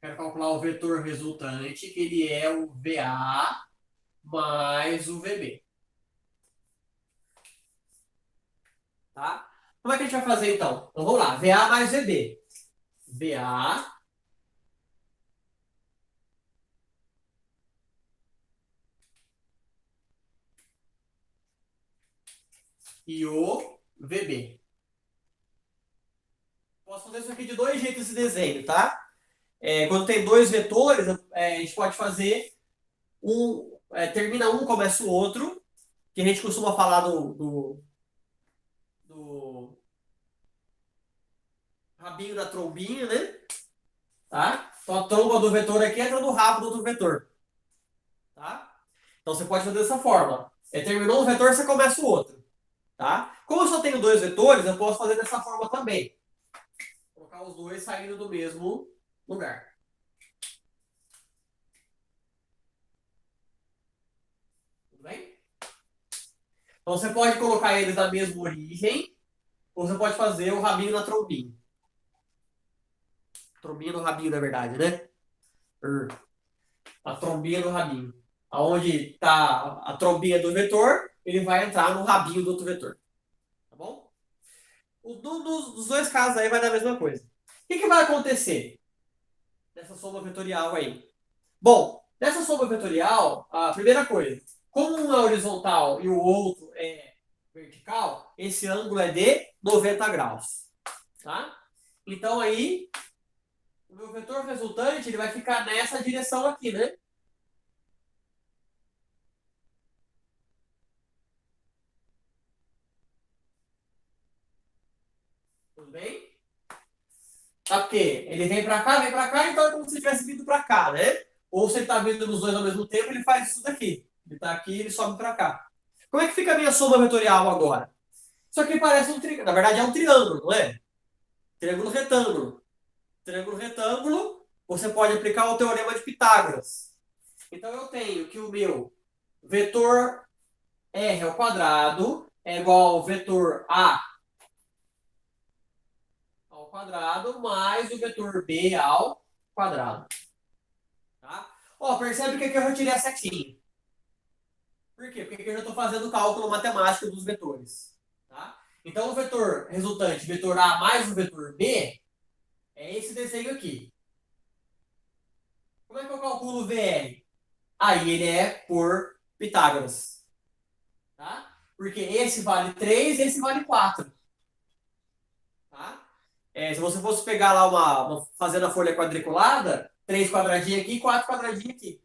Quero calcular o vetor resultante, que ele é o VA mais o VB. Tá? Como é que a gente vai fazer, então? Então, vamos lá. VA mais VB. VA e o VB. Posso fazer isso aqui de dois jeitos esse desenho, tá? Quando tem dois vetores, a gente pode fazer termina um, começa o outro, que a gente costuma falar do rabinho da trombinha, né? Tá? Então a tromba do vetor aqui entra no rabo do outro vetor. Tá? Então você pode fazer dessa forma. Terminou um vetor, você começa o outro. Tá? Como eu só tenho dois vetores, eu posso fazer dessa forma também. Colocar os dois saindo do mesmo lugar. Tudo bem? Então você pode colocar eles na mesma origem, ou você pode fazer o rabinho na trombinha. Trombinha no rabinho, na verdade, né? A trombinha no rabinho. Aonde está a trombinha do vetor, ele vai entrar no rabinho do outro vetor. Tá bom? Dos dois casos aí vai dar a mesma coisa. O que vai acontecer nessa soma vetorial aí? Bom, nessa soma vetorial, a primeira coisa, como um é horizontal e o outro é vertical, esse ângulo é de 90 graus. Tá? Então aí, o meu vetor resultante ele vai ficar nessa direção aqui, né? Tudo bem? Tá porque ele vem para cá, então é como se tivesse vindo para cá, né? Ou se ele está vindo nos dois ao mesmo tempo, ele faz isso daqui. Ele está aqui, ele sobe para cá. Como é que fica a minha soma vetorial agora? Isso aqui parece um triângulo. Na verdade, é um triângulo, não é? Triângulo retângulo. Triângulo retângulo, você pode aplicar o teorema de Pitágoras. Então, eu tenho que o meu vetor R ao quadrado é igual ao vetor A ao quadrado mais o vetor B ao quadrado. Tá? Ó, percebe que aqui eu já tirei a setinha. Por quê? Porque aqui eu já estou fazendo o cálculo matemático dos vetores. Tá? Então, o vetor resultante, vetor A mais o vetor B, é esse desenho aqui. Como é que eu calculo o VL? Aí ele é por Pitágoras. Tá? Porque esse vale 3, esse vale 4. Tá? Se você fosse pegar lá fazendo a folha quadriculada, 3 quadradinhos aqui, 4 quadradinhos aqui.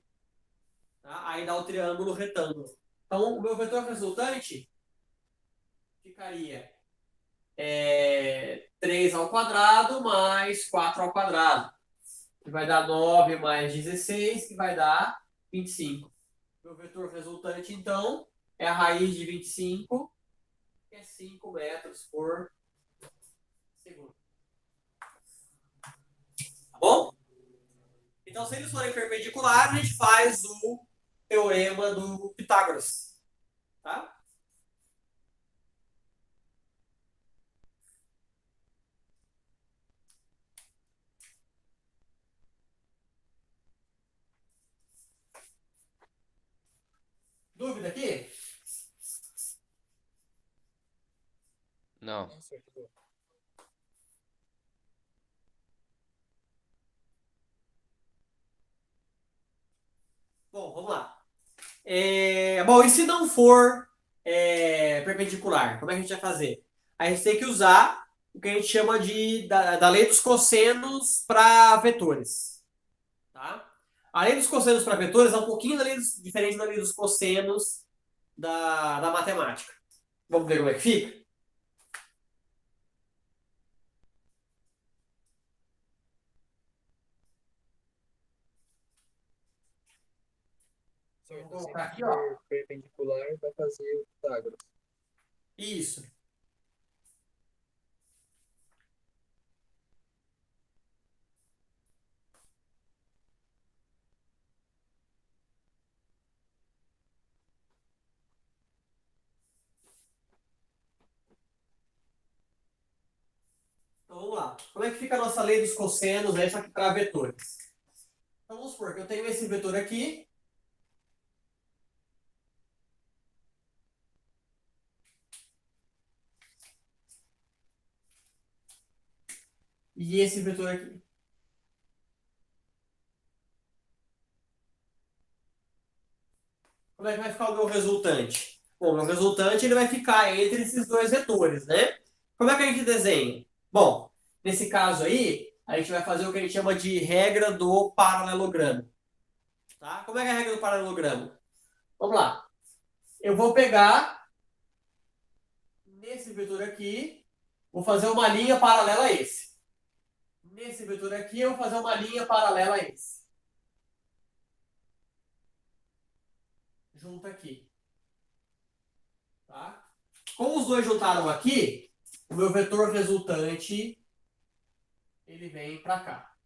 Tá? Aí dá o triângulo retângulo. Então, o meu vetor resultante ficaria 3 ao quadrado mais 4 ao quadrado, que vai dar 9 mais 16, que vai dar 25. Meu vetor resultante, então, é a raiz de 25, que é 5 metros por segundo. Tá bom? Então, se eles forem perpendiculares, a gente faz o teorema do Pitágoras. Tá? dúvida aqui? Não. Bom, vamos lá. Bom, e se não for perpendicular, como é que a gente vai fazer? A gente tem que usar o que a gente chama da lei dos cossenos para vetores. Tá? A lei dos cossenos para vetores é um pouquinho diferente da lei dos cossenos da matemática. Vamos ver como é que fica? Vou Certo, colocar sempre que aqui, ó. for perpendicular, vai fazer o Pitágoras. Isso. Então vamos lá. Como é que fica a nossa lei dos cossenos aí, só que para vetores? Então vamos supor que eu tenho esse vetor aqui. E esse vetor aqui. Como é que vai ficar o meu resultante? Bom, o meu resultante ele vai ficar entre esses dois vetores, né? Como é que a gente desenha? Bom, nesse caso aí, a gente vai fazer o que a gente chama de regra do paralelogramo. Tá? Como é que é a regra do paralelogramo? Vamos lá. Eu vou pegar nesse vetor aqui, vou fazer uma linha paralela a esse. Nesse vetor aqui, eu vou fazer uma linha paralela a esse. Junta aqui. Tá? Como os dois juntaram aqui, o meu vetor resultante ele vem para cá.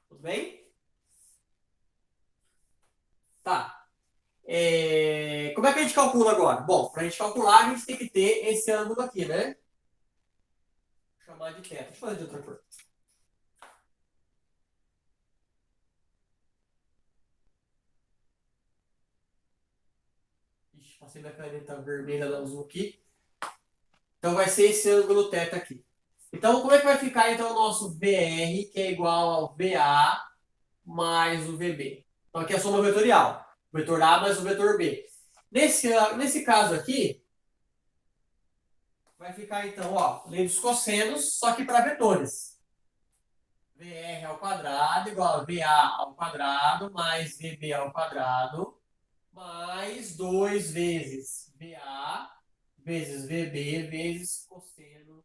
Tudo bem? Tá. Como é que a gente calcula agora? Bom, para a gente calcular, a gente tem que ter esse ângulo aqui, né? Vou chamar de θ. Deixa eu fazer de outra cor. Ixi, passei minha caneta vermelha da azul aqui. Então vai ser esse ângulo θ aqui. Então, como é que vai ficar então o nosso VR, que é igual ao VA mais o VB? Então, aqui é a soma vetorial. O vetor A mais o vetor B. Nesse caso aqui, vai ficar então, ó, lei dos cossenos, só que para vetores. VR ao quadrado igual a VA ao quadrado mais VB ao quadrado mais 2 vezes VA vezes VB vezes cosseno.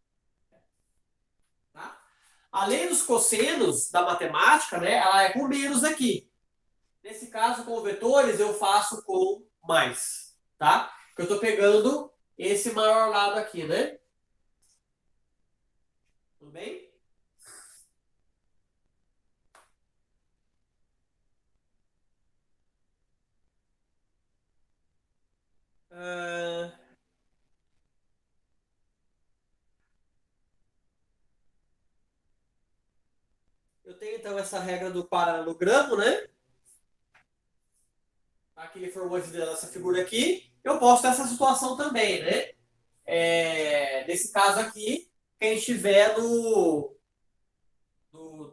Tá? A lei dos cossenos da matemática, né, ela é com menos aqui. Nesse caso, com vetores, eu faço com mais. Tá? Porque eu estou pegando esse maior lado aqui, né? Tudo bem? Ah, eu tenho então essa regra do paralelogramo, né? Aqui ele formou essa figura aqui. Eu posso ter essa situação também, né? Nesse caso aqui, quem estiver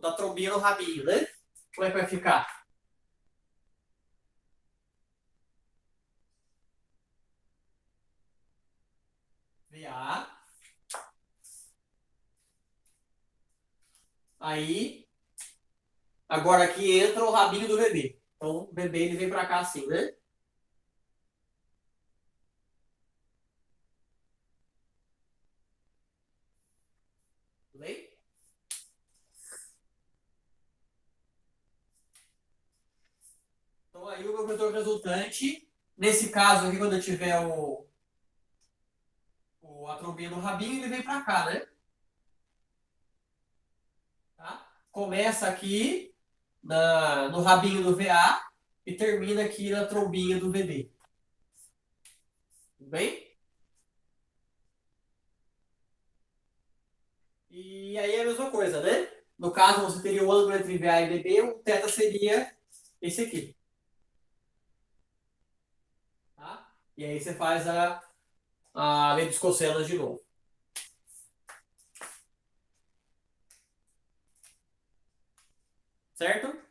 da trombinha no rabinho, né? Como é que vai ficar? VA. Aí, agora aqui entra o rabinho do bebê. Então, o bebê ele vem para cá assim, né? Tudo bem? Então, aí o meu vetor resultante, nesse caso aqui, quando eu tiver a trombinha no rabinho, ele vem para cá, né? Tá? Começa aqui no rabinho do VA e termina aqui na trombinha do VB. Tudo bem? E aí é a mesma coisa, né? No caso, você teria o ângulo entre VA e VB, o θ seria esse aqui. E aí você faz a lei dos cossenos de novo. Certo?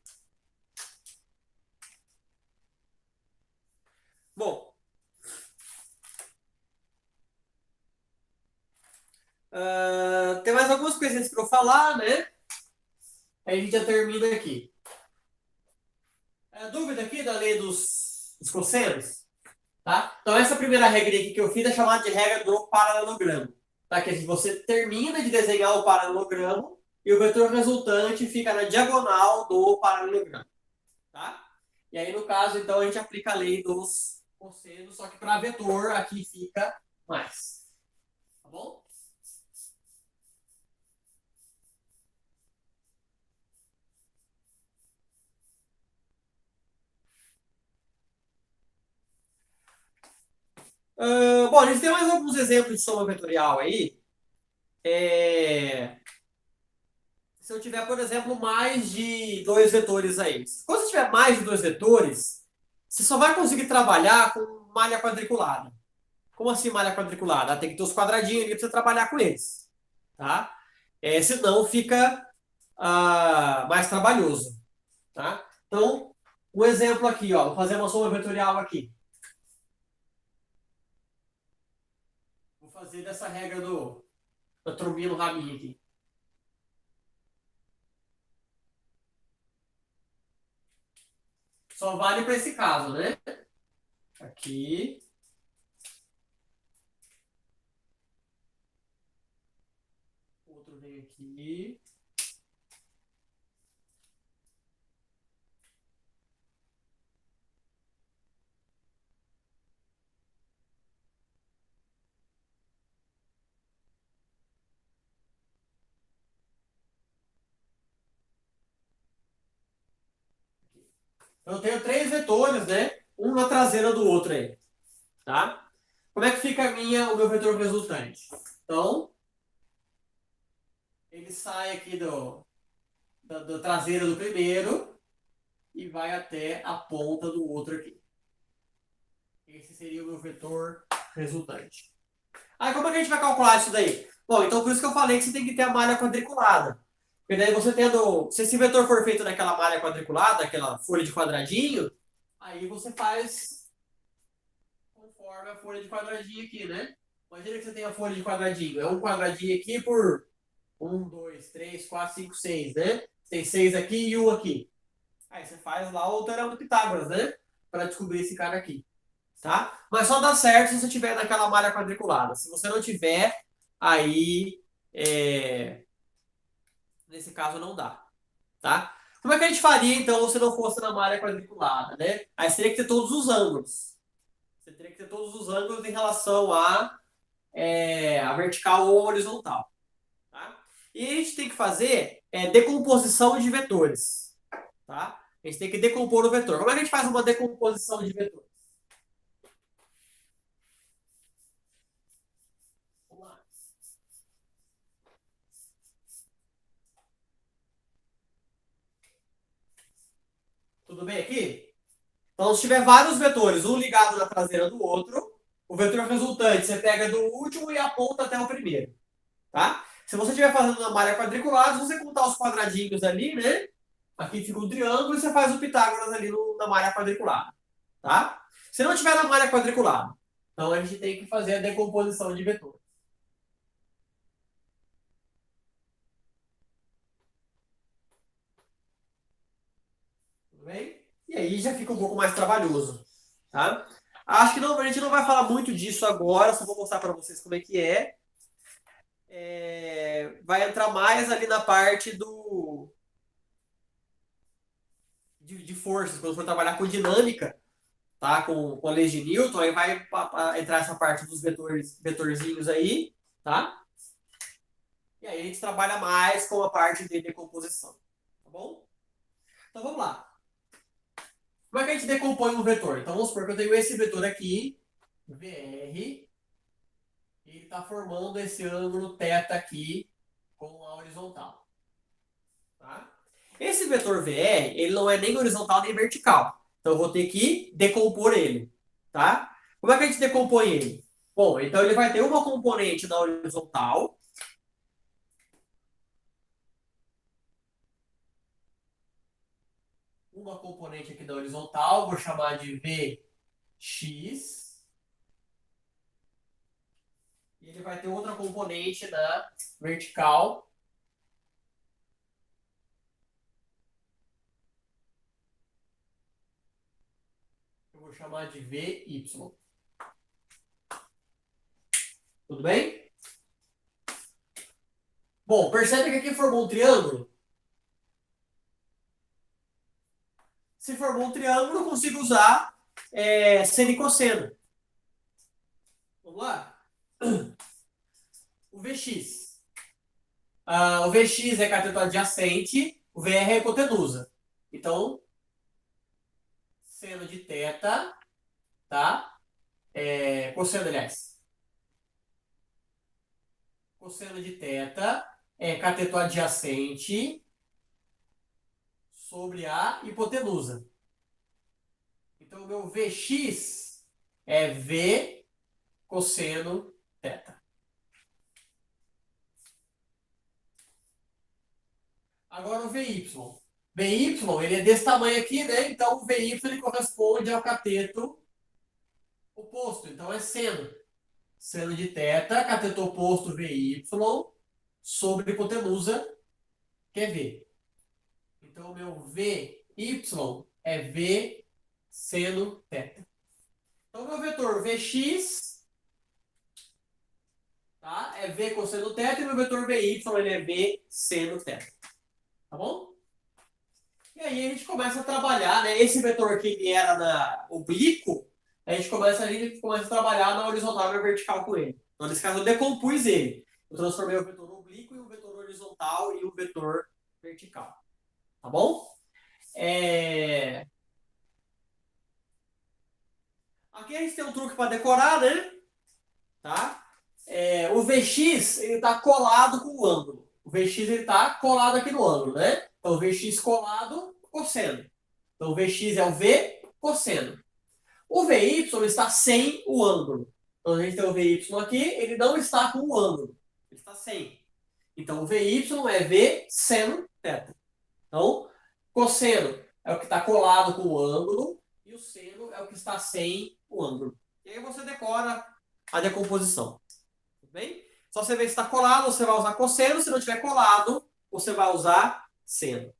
Bom, tem mais algumas coisinhas para eu falar, né? Aí a gente já termina aqui. Dúvida aqui da lei dos cossenos? Tá? Então, essa primeira regra aqui que eu fiz é chamada de regra do paralelogramo. Tá? Que você termina de desenhar o paralelogramo e o vetor resultante fica na diagonal do paralelogramo. Tá? E aí, no caso, então, a gente aplica a lei dos cossenos, só que para vetor aqui fica mais. Tá bom? Bom, a gente tem mais alguns exemplos de soma vetorial aí. Se eu tiver, por exemplo, mais de dois vetores aí. Quando você tiver mais de dois vetores, você só vai conseguir trabalhar com malha quadriculada. Como assim malha quadriculada? Tem que ter os quadradinhos ali para você trabalhar com eles. Tá? Senão fica mais trabalhoso. Tá? Então, um exemplo aqui, ó, vou fazer uma soma vetorial aqui. Vou fazer dessa regra da trombinha no rabinho aqui. Só vale para esse caso, né? Aqui. Outro vem aqui. Eu tenho três vetores, né? Um na traseira do outro aí. Tá? Como é que fica o meu vetor resultante? Então, ele sai aqui da traseira do primeiro e vai até a ponta do outro aqui. Esse seria o meu vetor resultante. Aí, como é que a gente vai calcular isso daí? Bom, então por isso que eu falei que você tem que ter a malha quadriculada. Porque daí você tendo. Se esse vetor for feito naquela malha quadriculada, aquela folha de quadradinho, aí você faz conforme a folha de quadradinho aqui, né? Imagina que você tem a folha de quadradinho. É um quadradinho aqui por 1, 2, 3, 4, 5, 6, né? Tem 6 aqui e um aqui. Aí você faz lá o teorema do Pitágoras, né? Para descobrir esse cara aqui. Tá? Mas só dá certo se você tiver naquela malha quadriculada. Se você não tiver, aí nesse caso não dá. Tá? Como é que a gente faria então se não fosse na malha quadriculada, né? Aí você teria que ter todos os ângulos. Você teria que ter todos os ângulos em relação a vertical ou horizontal. Tá? E a gente tem que fazer decomposição de vetores. Tá? A gente tem que decompor o vetor. Como é que a gente faz uma decomposição de vetores? Vamos lá. Tudo bem aqui? Então, se tiver vários vetores, um ligado na traseira do outro, o vetor resultante você pega do último e aponta até o primeiro. Tá? Se você estiver fazendo uma malha quadriculada, se você contar os quadradinhos ali, né? Aqui fica um triângulo e você faz o Pitágoras ali na malha quadriculada. Tá? Se não tiver na malha quadriculada, então a gente tem que fazer a decomposição de vetores. Tudo bem? E aí já fica um pouco mais trabalhoso. Tá? Acho que não, a gente não vai falar muito disso agora, só vou mostrar para vocês como é que é. Vai entrar mais ali na parte de forças, quando for trabalhar com dinâmica, tá? Com a lei de Newton, aí vai entrar essa parte dos vetorzinhos aí, tá? E aí a gente trabalha mais com a parte de decomposição, tá bom? Então vamos lá. Como é que a gente decompõe um vetor? Então vamos supor que eu tenho esse vetor aqui, VR, e ele está formando esse ângulo θ aqui com a horizontal. Tá? Esse vetor VR, ele não é nem horizontal nem vertical. Então eu vou ter que decompor ele. Tá? Como é que a gente decompõe ele? Bom, então ele vai ter uma componente na horizontal. Uma componente aqui da horizontal, vou chamar de Vx. E ele vai ter outra componente na vertical. Eu vou chamar de Vy. Tudo bem? Bom, percebe que aqui formou um triângulo? Se formou um triângulo, eu consigo usar seno e cosseno. Vamos lá? O Vx. O Vx é cateto adjacente, o Vr é hipotenusa. Então, seno de θ, tá? Cosseno, aliás. Cosseno de θ é cateto adjacente sobre a hipotenusa. Então, o meu Vx é V cosseno θ. Agora o VY. VY, ele é desse tamanho aqui, né? Então, o VY ele corresponde ao cateto oposto. Então, é seno. Seno de θ, cateto oposto VY, sobre hipotenusa, que é V. Então, o meu VY é V seno θ. Então, o meu vetor Vx, tá? É V cosseno θ, e o meu vetor Vy ele é V seno θ. Tá bom? E aí a gente começa a trabalhar, né? Esse vetor aqui ele era na oblíquo, a gente começa a trabalhar na horizontal e na vertical com ele. Então, nesse caso, eu decompus ele. Eu transformei o vetor oblíquo em um vetor horizontal e um vetor vertical. Tá bom? Aqui a gente tem um truque para decorar, né? Tá? O Vx ele está colado com o ângulo. O Vx ele está colado aqui no ângulo, né? Então, o Vx colado, cosseno. Então, o Vx é o V cosseno. O Vy está sem o ângulo. Então, a gente tem o Vy aqui, ele não está com o ângulo. Ele está sem. Então, o Vy é V seno θ. Então, cosseno é o que está colado com o ângulo e o seno é o que está sem o ângulo. E aí você decora a decomposição. Tudo bem? Só você ver se está colado, você vai usar cosseno. Se não estiver colado, você vai usar seno.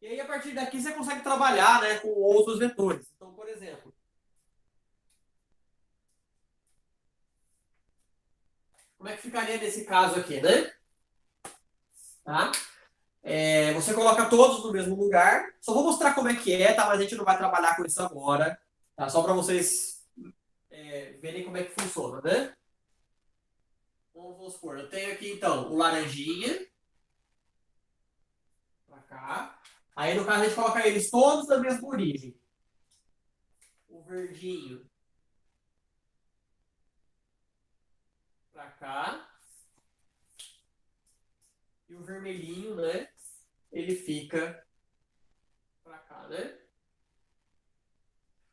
E aí, a partir daqui, você consegue trabalhar, né, com outros vetores. Então, por exemplo, como é que ficaria nesse caso aqui, né? Tá? Você coloca todos no mesmo lugar. Só vou mostrar como é que é, tá? Mas a gente não vai trabalhar com isso agora. Tá? Só para vocês verem como é que funciona, né? Vamos supor, eu tenho aqui então o laranjinha. Pra cá. Aí no caso a gente coloca eles todos na mesma origem. O verdinho pra cá. E o vermelhinho, né? Ele fica pra cá, né?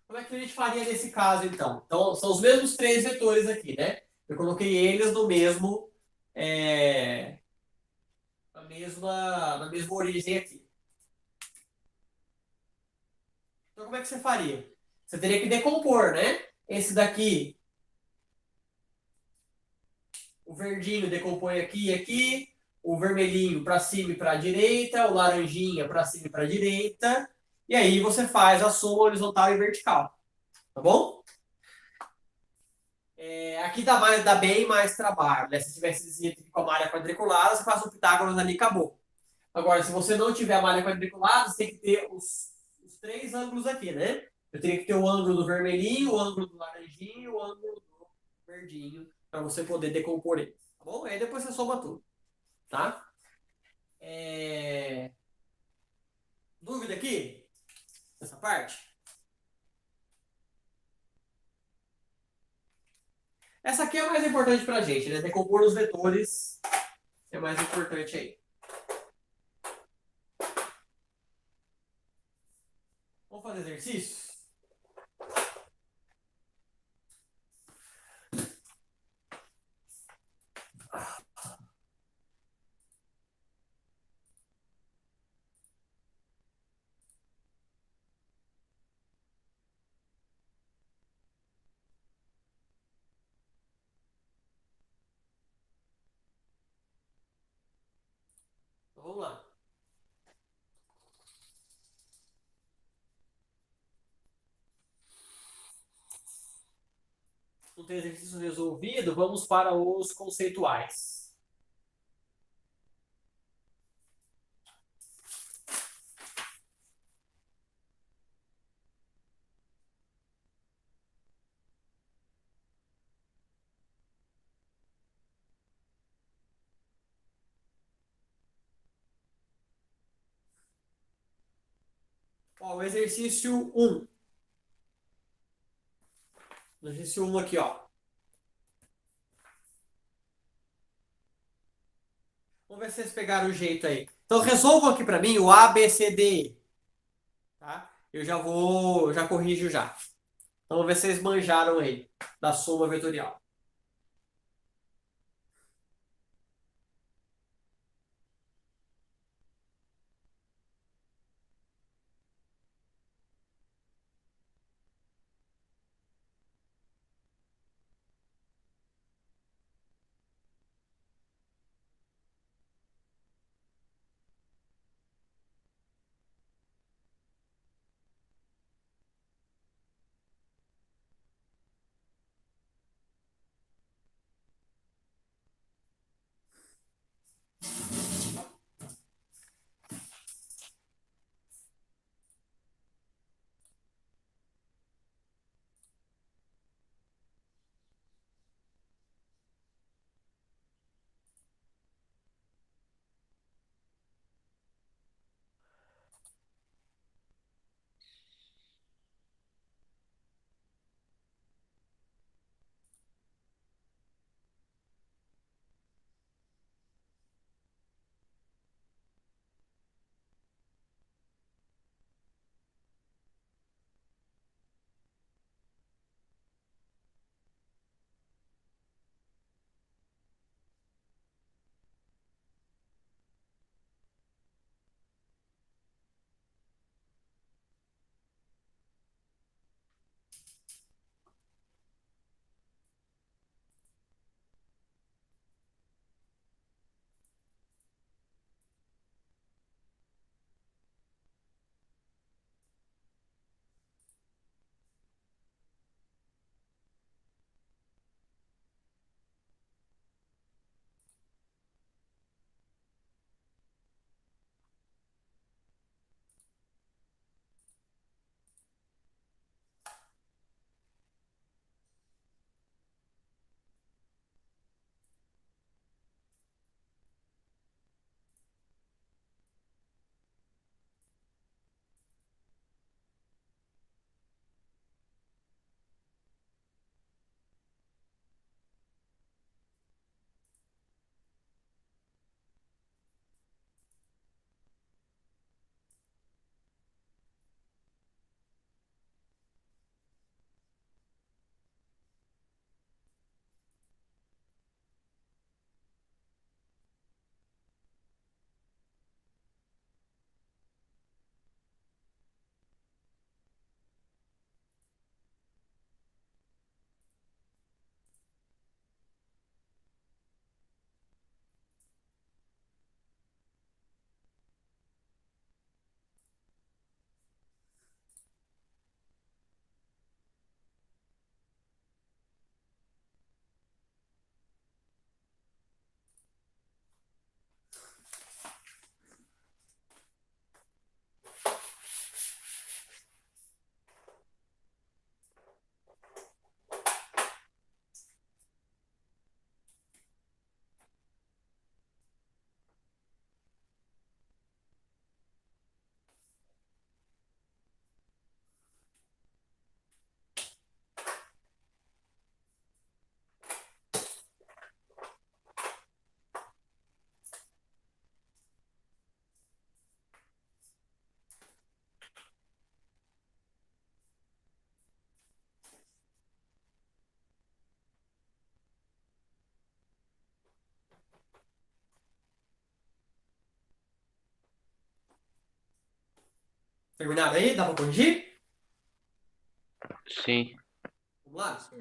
Como é que a gente faria nesse caso, então? Então, são os mesmos três vetores aqui, né? Eu coloquei eles no mesmo, na mesma origem aqui. Então, como é que você faria? Você teria que decompor, né? Esse daqui, o verdinho decompõe aqui e aqui, o vermelhinho para cima e para a direita, o laranjinha para cima e para a direita, e aí você faz a soma horizontal e vertical, tá bom? Aqui dá bem mais trabalho, né? Se tivesse escrito com a malha quadriculada, você faz um Pitágoras ali e acabou. Agora, se você não tiver a malha quadriculada, você tem que ter os três ângulos aqui, né? Eu teria que ter o ângulo do vermelhinho, o ângulo do laranjinho e o ângulo do verdinho, para você poder decompor ele, tá bom? Aí depois você soma tudo, tá? Dúvida aqui? Nessa parte? Essa aqui é a mais importante pra gente, né? Decompor os vetores é mais importante aí. Vamos fazer exercícios? Então, vamos lá. Não tem exercício resolvido, vamos para os conceituais. Ó, o exercício 1. O exercício 1 aqui, ó. Vamos ver se vocês pegaram o jeito aí. Então, resolvam aqui para mim o A, B, C, D, E. Tá? Eu já corrijo já. Então, vamos ver se vocês manjaram aí da soma vetorial. Terminaram aí? Dá para corrigir? Sim. Vamos lá?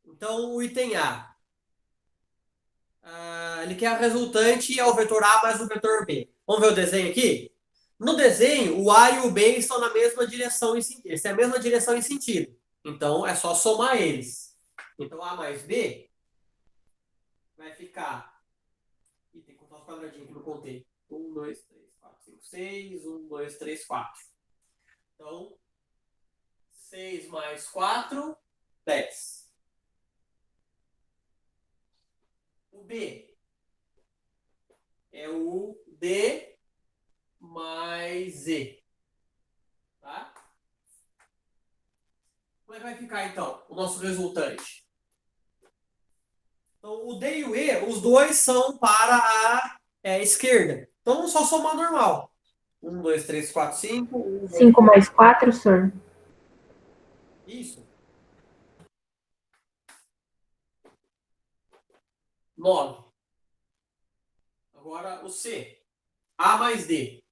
Então, o item A. Ele quer a resultante é o vetor A mais o vetor B. Vamos ver o desenho aqui? No desenho, o A e o B estão na mesma direção em sentido. Eles têm a mesma direção em sentido. Então, é só somar eles. Então, A mais B vai ficar... Ih, tem que contar os quadradinhos que eu não contei. 1, 2, 3, 4, 5, 6. 1, 2, 3, 4. Então, 6 mais 4, 10. O B é o D mais E. Tá? Como é que vai ficar, então, o nosso resultante? Então, o D e o E, os dois são para a esquerda. Então, vamos só somar normal. 1, 2, 3, 4, 5. 1, 2, 5 mais 4, senhor. isso. 9. Agora, o C. A mais D.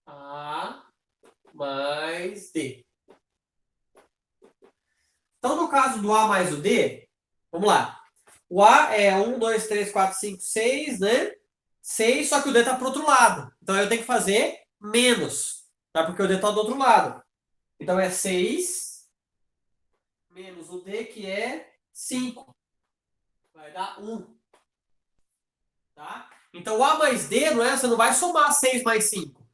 A mais D. Então, no caso do A mais o D, vamos lá. O A é 1, 2, 3, 4, 5, 6, né? 6, só que o D está para o outro lado. Então, eu tenho que fazer menos, tá? Porque o D está do outro lado. Então, é 6 menos o D, que é 5. Vai dar 1. Tá? Então, o A mais D, não é? Você não vai somar 6 mais 5.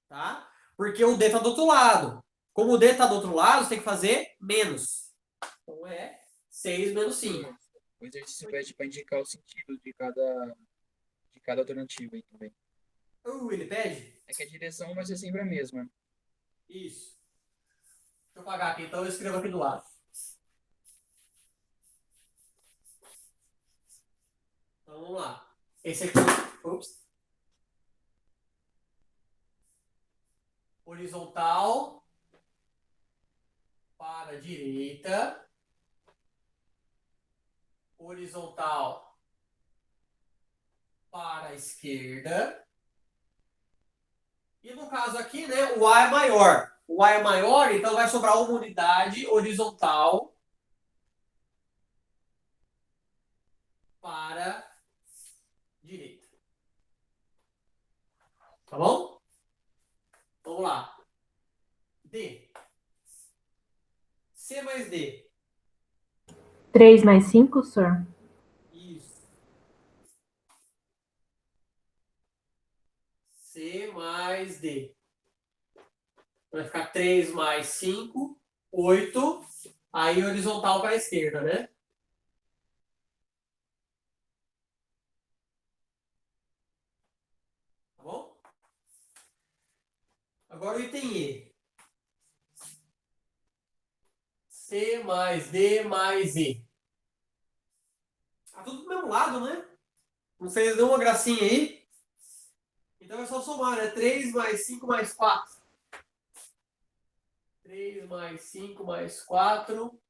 Tá? Porque o D está do outro lado. Como o D está do outro lado, você tem que fazer menos. Então, é 6 menos 5. O exercício pede para indicar o sentido de cada alternativa aí também. Ele pede? É que a direção vai ser sempre a mesma. Isso. Deixa eu apagar aqui, então eu escrevo aqui do lado. Então vamos lá. Esse aqui. Ups. Horizontal para a direita. Horizontal para a esquerda. E no caso aqui, né, o A é maior. O A é maior, então vai sobrar uma unidade horizontal para a direita. Tá bom? Vamos lá. D. C mais D. 3 mais 5, senhor. Isso. C mais D. Vai ficar 3 mais 5, 8. Aí horizontal para a esquerda, né? Tá bom? Agora o item E. C mais D mais E. Tá tudo do mesmo lado, né? Não fez nenhuma gracinha aí? Então é só somar, né? 3 mais 5 mais 4. 3 mais 5 mais 4.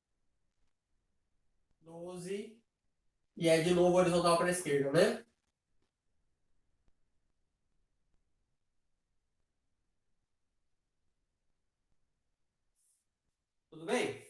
12. E é de novo horizontal para a esquerda, né? Tudo bem?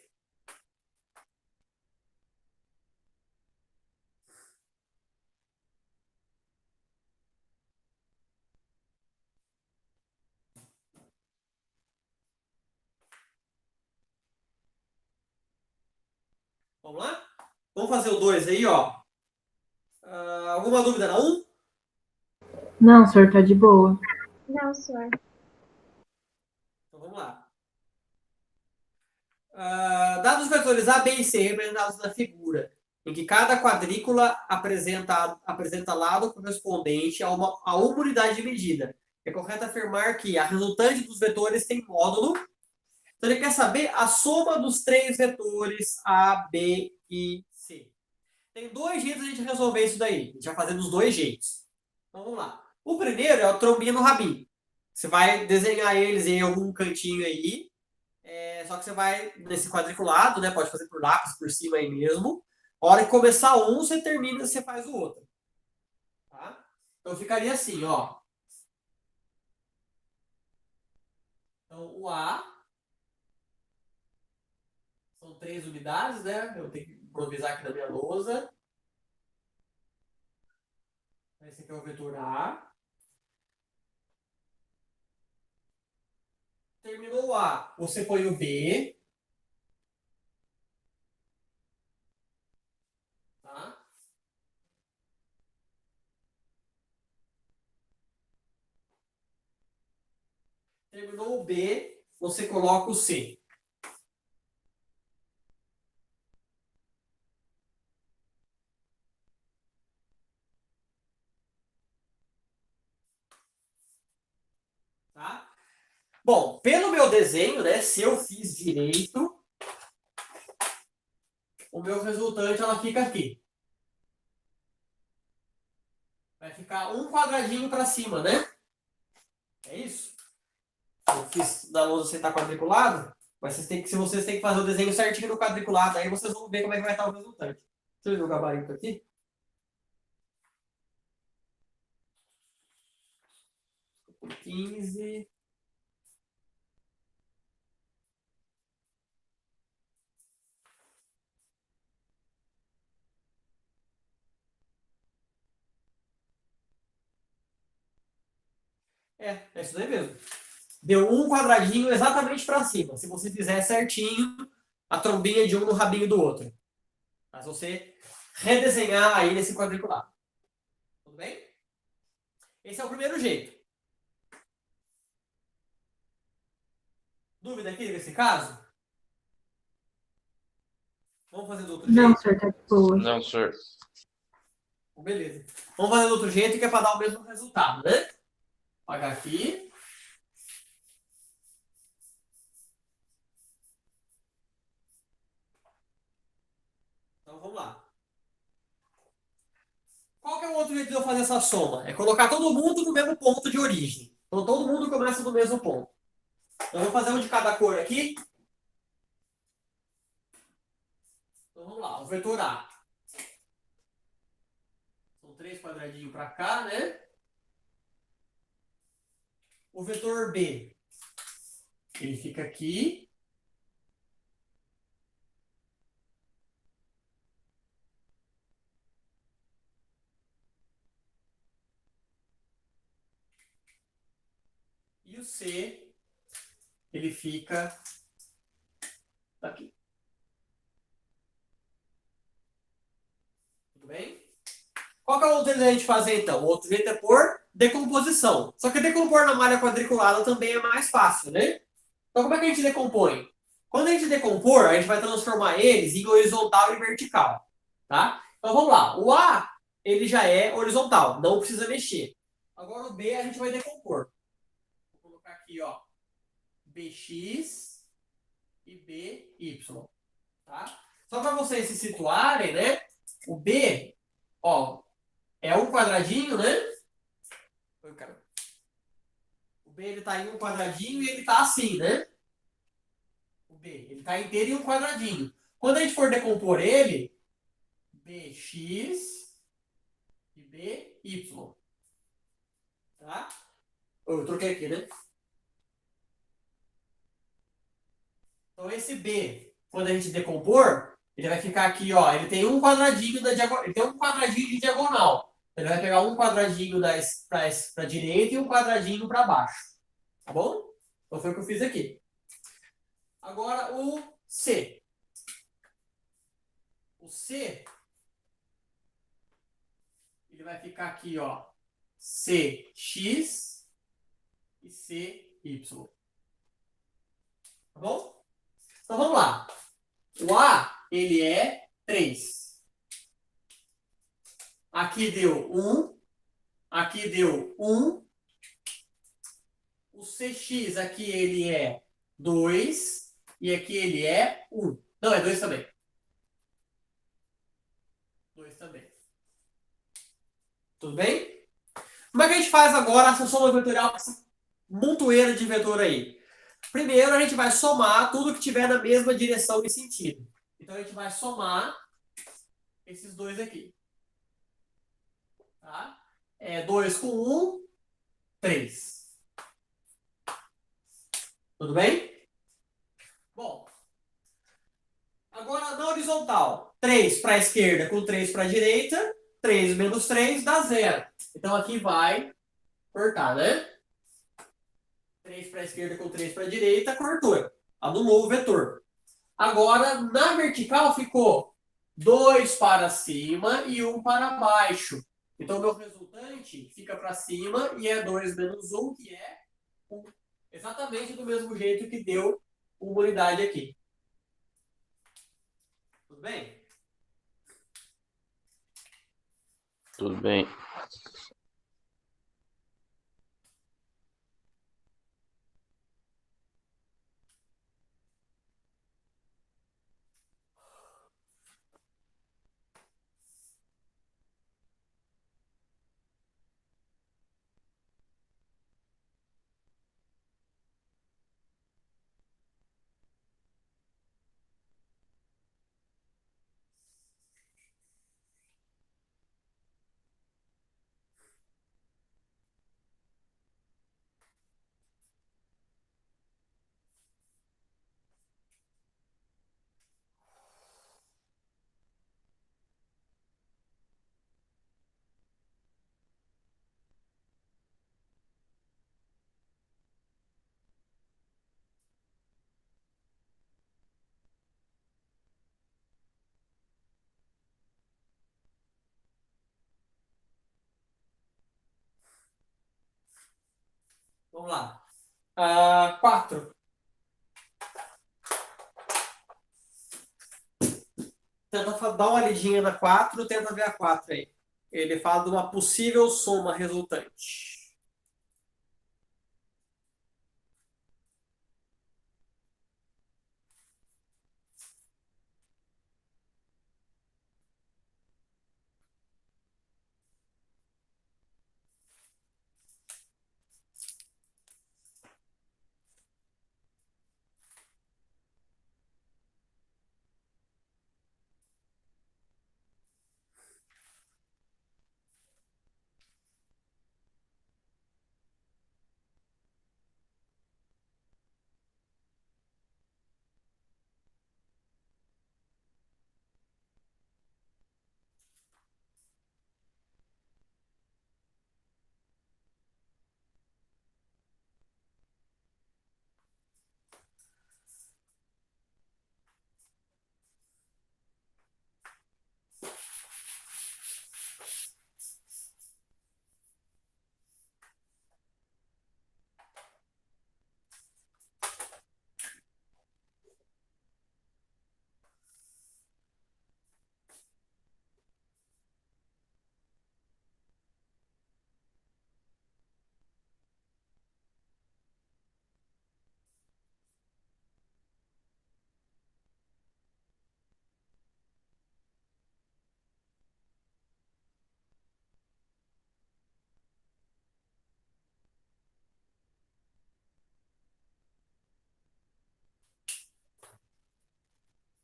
Vamos lá? Vamos fazer o 2 aí, ó. Alguma dúvida na 1? Não, senhor, tá de boa. Não, senhor. Então vamos lá. Dados vetores A, B e C representados na figura, em que cada quadrícula apresenta lado correspondente a uma unidade de medida. É correto afirmar que a resultante dos vetores tem módulo. Então ele quer saber a soma dos três vetores A, B e C. Tem dois jeitos de a gente resolver isso daí. A gente vai fazer dos dois jeitos. Então vamos lá. O primeiro é o trombinha no rabinho. Você vai desenhar eles em algum cantinho aí. Só que você vai nesse quadriculado, né? Pode fazer por lápis, por cima aí mesmo. A hora que começar um, você termina, você faz o outro. Tá? Então ficaria assim, ó. Então o A são 3 unidades, né? Eu tenho que improvisar aqui na minha lousa. Esse aqui é o vetor A. Terminou o A, você põe o B. Tá? Terminou o B, você coloca o C. Tá? Bom, pelo meu desenho, né, se eu fiz direito, o meu resultante ela fica aqui. Vai ficar um quadradinho para cima, né? É isso? Eu fiz na lousa você tá quadriculado, mas se vocês têm que fazer o desenho certinho no quadriculado, aí vocês vão ver como é que vai estar o resultante. Deixa eu ver o gabarito aqui. Por 15. É isso daí mesmo. Deu um quadradinho exatamente para cima. Se você fizer certinho, a trombinha de um no rabinho do outro. Mas você redesenhar aí nesse quadriculado. Tudo bem? Esse é o primeiro jeito. Dúvida aqui nesse caso? Vamos fazer do outro Não, jeito? senhor, tá de boa. Não, senhor. Beleza. Vamos fazer do outro jeito que é para dar o mesmo resultado, né? Vou apagar aqui. Então vamos lá. Qual que é o outro jeito de eu fazer essa soma? É colocar todo mundo no mesmo ponto de origem. Então todo mundo começa do mesmo ponto. Então eu vou fazer um de cada cor aqui. Então vamos lá, o vetor A. São 3 quadradinhos para cá, né? O vetor B, ele fica aqui. E o C, ele fica aqui. Tudo bem? Qual que é o outro jeito da gente fazer, então? O outro jeito é por decomposição. Só que decompor na malha quadriculada também é mais fácil, né? Então, como é que a gente decompõe? Quando a gente decompor, a gente vai transformar eles em horizontal e vertical. Tá? Então, vamos lá. O A, ele já é horizontal, não precisa mexer. Agora, o B, a gente vai decompor. Vou colocar aqui, ó, BX e BY. Tá? Só para vocês se situarem, né? O B, ó, é um quadradinho, né? O B, ele tá em um quadradinho e ele tá assim, né? O B, ele tá inteiro em um quadradinho. Quando a gente for decompor ele, BX e BY. Tá? Eu troquei aqui, né? Então esse B, quando a gente decompor, ele vai ficar aqui, ó. Ele tem um quadradinho ele tem um quadradinho de diagonal. Ele vai pegar um quadradinho para direita e um quadradinho para baixo. Tá bom? Então foi o que eu fiz aqui. Agora o C. O C, ele vai ficar aqui, ó. CX e CY. Tá bom? Então vamos lá. O A, ele é 3. Aqui deu 1. Aqui deu 1. O CX aqui ele é 2. E aqui ele é 1. Não, é 2 também. 2 também. Tudo bem? Como é que a gente faz agora essa soma vetorial com essa montoeira de vetor aí? Primeiro, a gente vai somar tudo que tiver na mesma direção e sentido. Então, a gente vai somar esses dois aqui. Tá? 2 com 1, 3. Tudo bem? Bom, agora na hora horizontal. 3 para a esquerda com 3 para a direita. 3 menos 3 dá 0. Então aqui vai cortar, né? 3 para a esquerda com 3 para a direita, cortou. Anulou o vetor. Agora, na vertical ficou 2 para cima e 1 para baixo. Então, meu resultante fica para cima e é 2 menos 1, que é 1. Exatamente do mesmo jeito que deu uma unidade aqui. Tudo bem? Tudo bem. Vamos lá. 4. Tenta dar uma olhadinha na 4, tenta ver a 4 aí. Ele fala de uma possível soma resultante.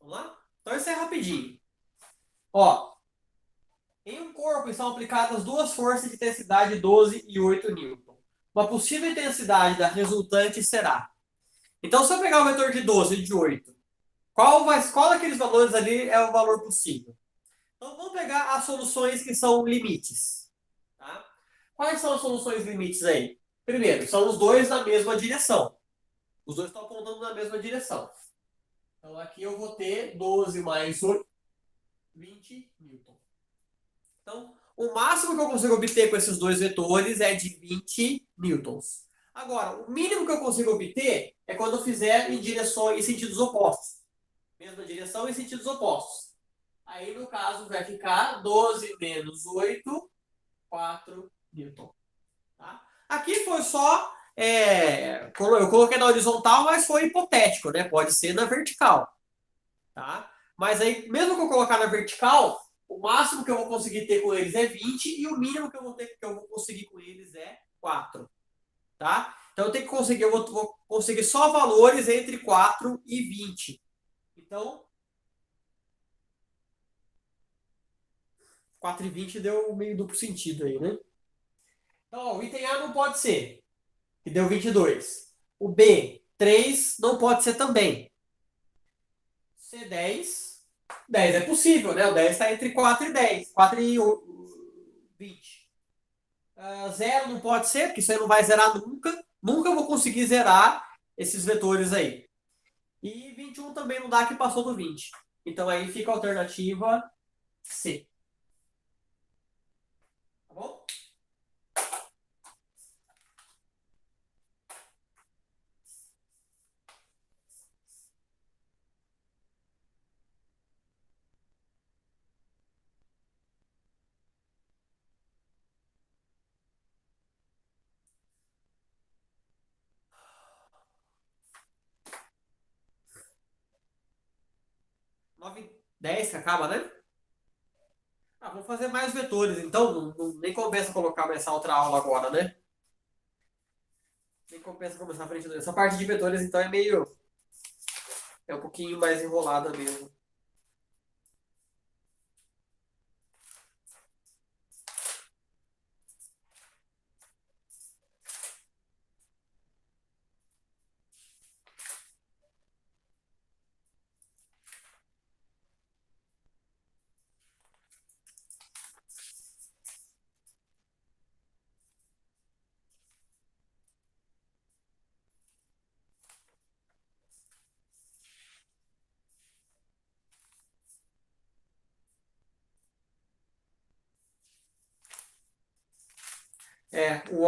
Vamos lá? Então isso é rapidinho. Ó, em um corpo estão aplicadas duas forças de intensidade 12 e 8 newton. Uma possível intensidade da resultante será. Então, se eu pegar o vetor de 12 e de 8, qual daqueles valores ali é o valor possível? Então, vamos pegar as soluções que são limites. Tá? Quais são as soluções limites aí? Primeiro, são os dois na mesma direção. Os dois estão apontando na mesma direção. Então, aqui eu vou ter 12 mais 8, 20 newton. Então, o máximo que eu consigo obter com esses dois vetores é de 20 newtons. Agora, o mínimo que eu consigo obter é quando eu fizer em sentidos opostos. Mesma direção em sentidos opostos. Aí, no caso, vai ficar 12 menos 8, 4 newton. Tá? Aqui foi só... eu coloquei na horizontal, mas foi hipotético, né? Pode ser na vertical. Tá? Mas aí, mesmo que eu colocar na vertical, o máximo que eu vou conseguir ter com eles é 20 e o mínimo que eu vou conseguir com eles é 4. Tá? Então eu tenho que conseguir, vou conseguir só valores entre 4 e 20. Então, 4 e 20 deu meio duplo sentido aí, né? Então, ó, o item A não pode ser, que deu 22. O B, 3, não pode ser também. C10 10 é possível, né? O 10 está entre 4 e 10. 4 e 20. 0 não pode ser, porque isso aí não vai zerar nunca. Nunca eu vou conseguir zerar esses vetores aí. E 21 também não dá, que passou do 20. Então aí fica a alternativa C. Tá bom? Nove, 10 que acaba, né? Vou fazer mais vetores, então nem compensa colocar mais essa outra aula agora, né? Nem compensa começar a frente 2. Essa parte de vetores, então, é meio. É um pouquinho mais enrolada mesmo.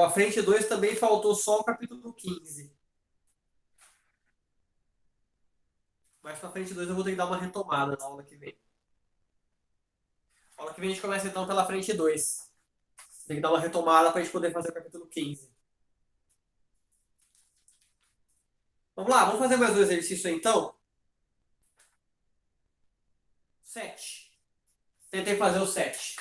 A frente 2 também faltou só o capítulo 15. Mas pra frente 2 eu vou ter que dar uma retomada na aula que vem. Na aula que vem a gente começa então pela frente 2. Tem que dar uma retomada pra gente poder fazer o capítulo 15. Vamos lá, vamos fazer mais um exercício aí, então? 7. Tentei fazer o 7.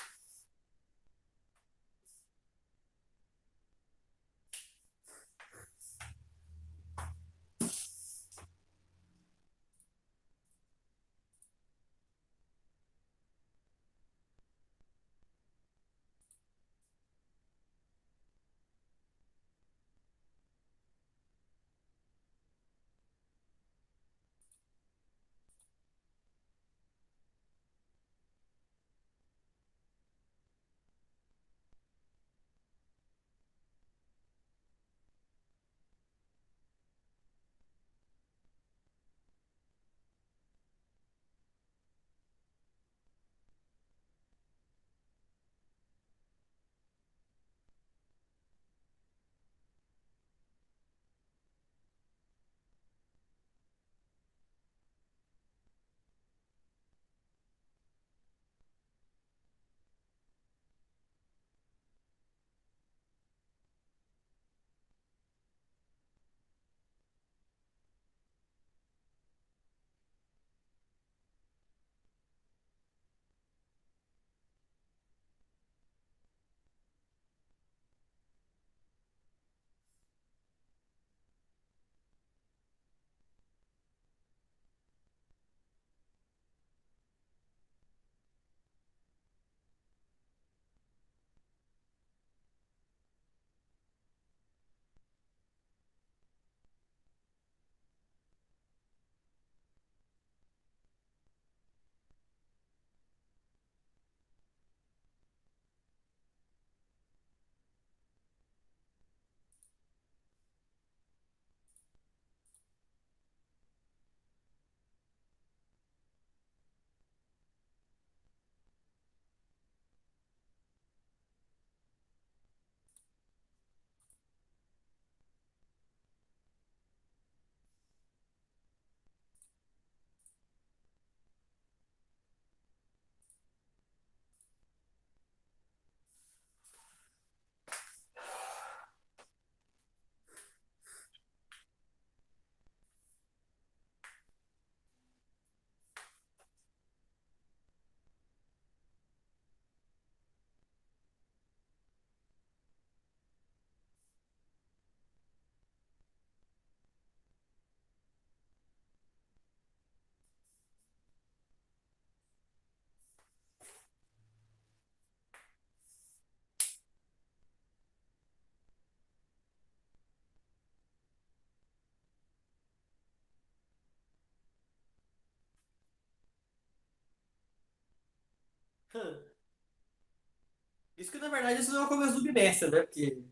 Isso que, na verdade, isso não é o começo do bimestre, né? Porque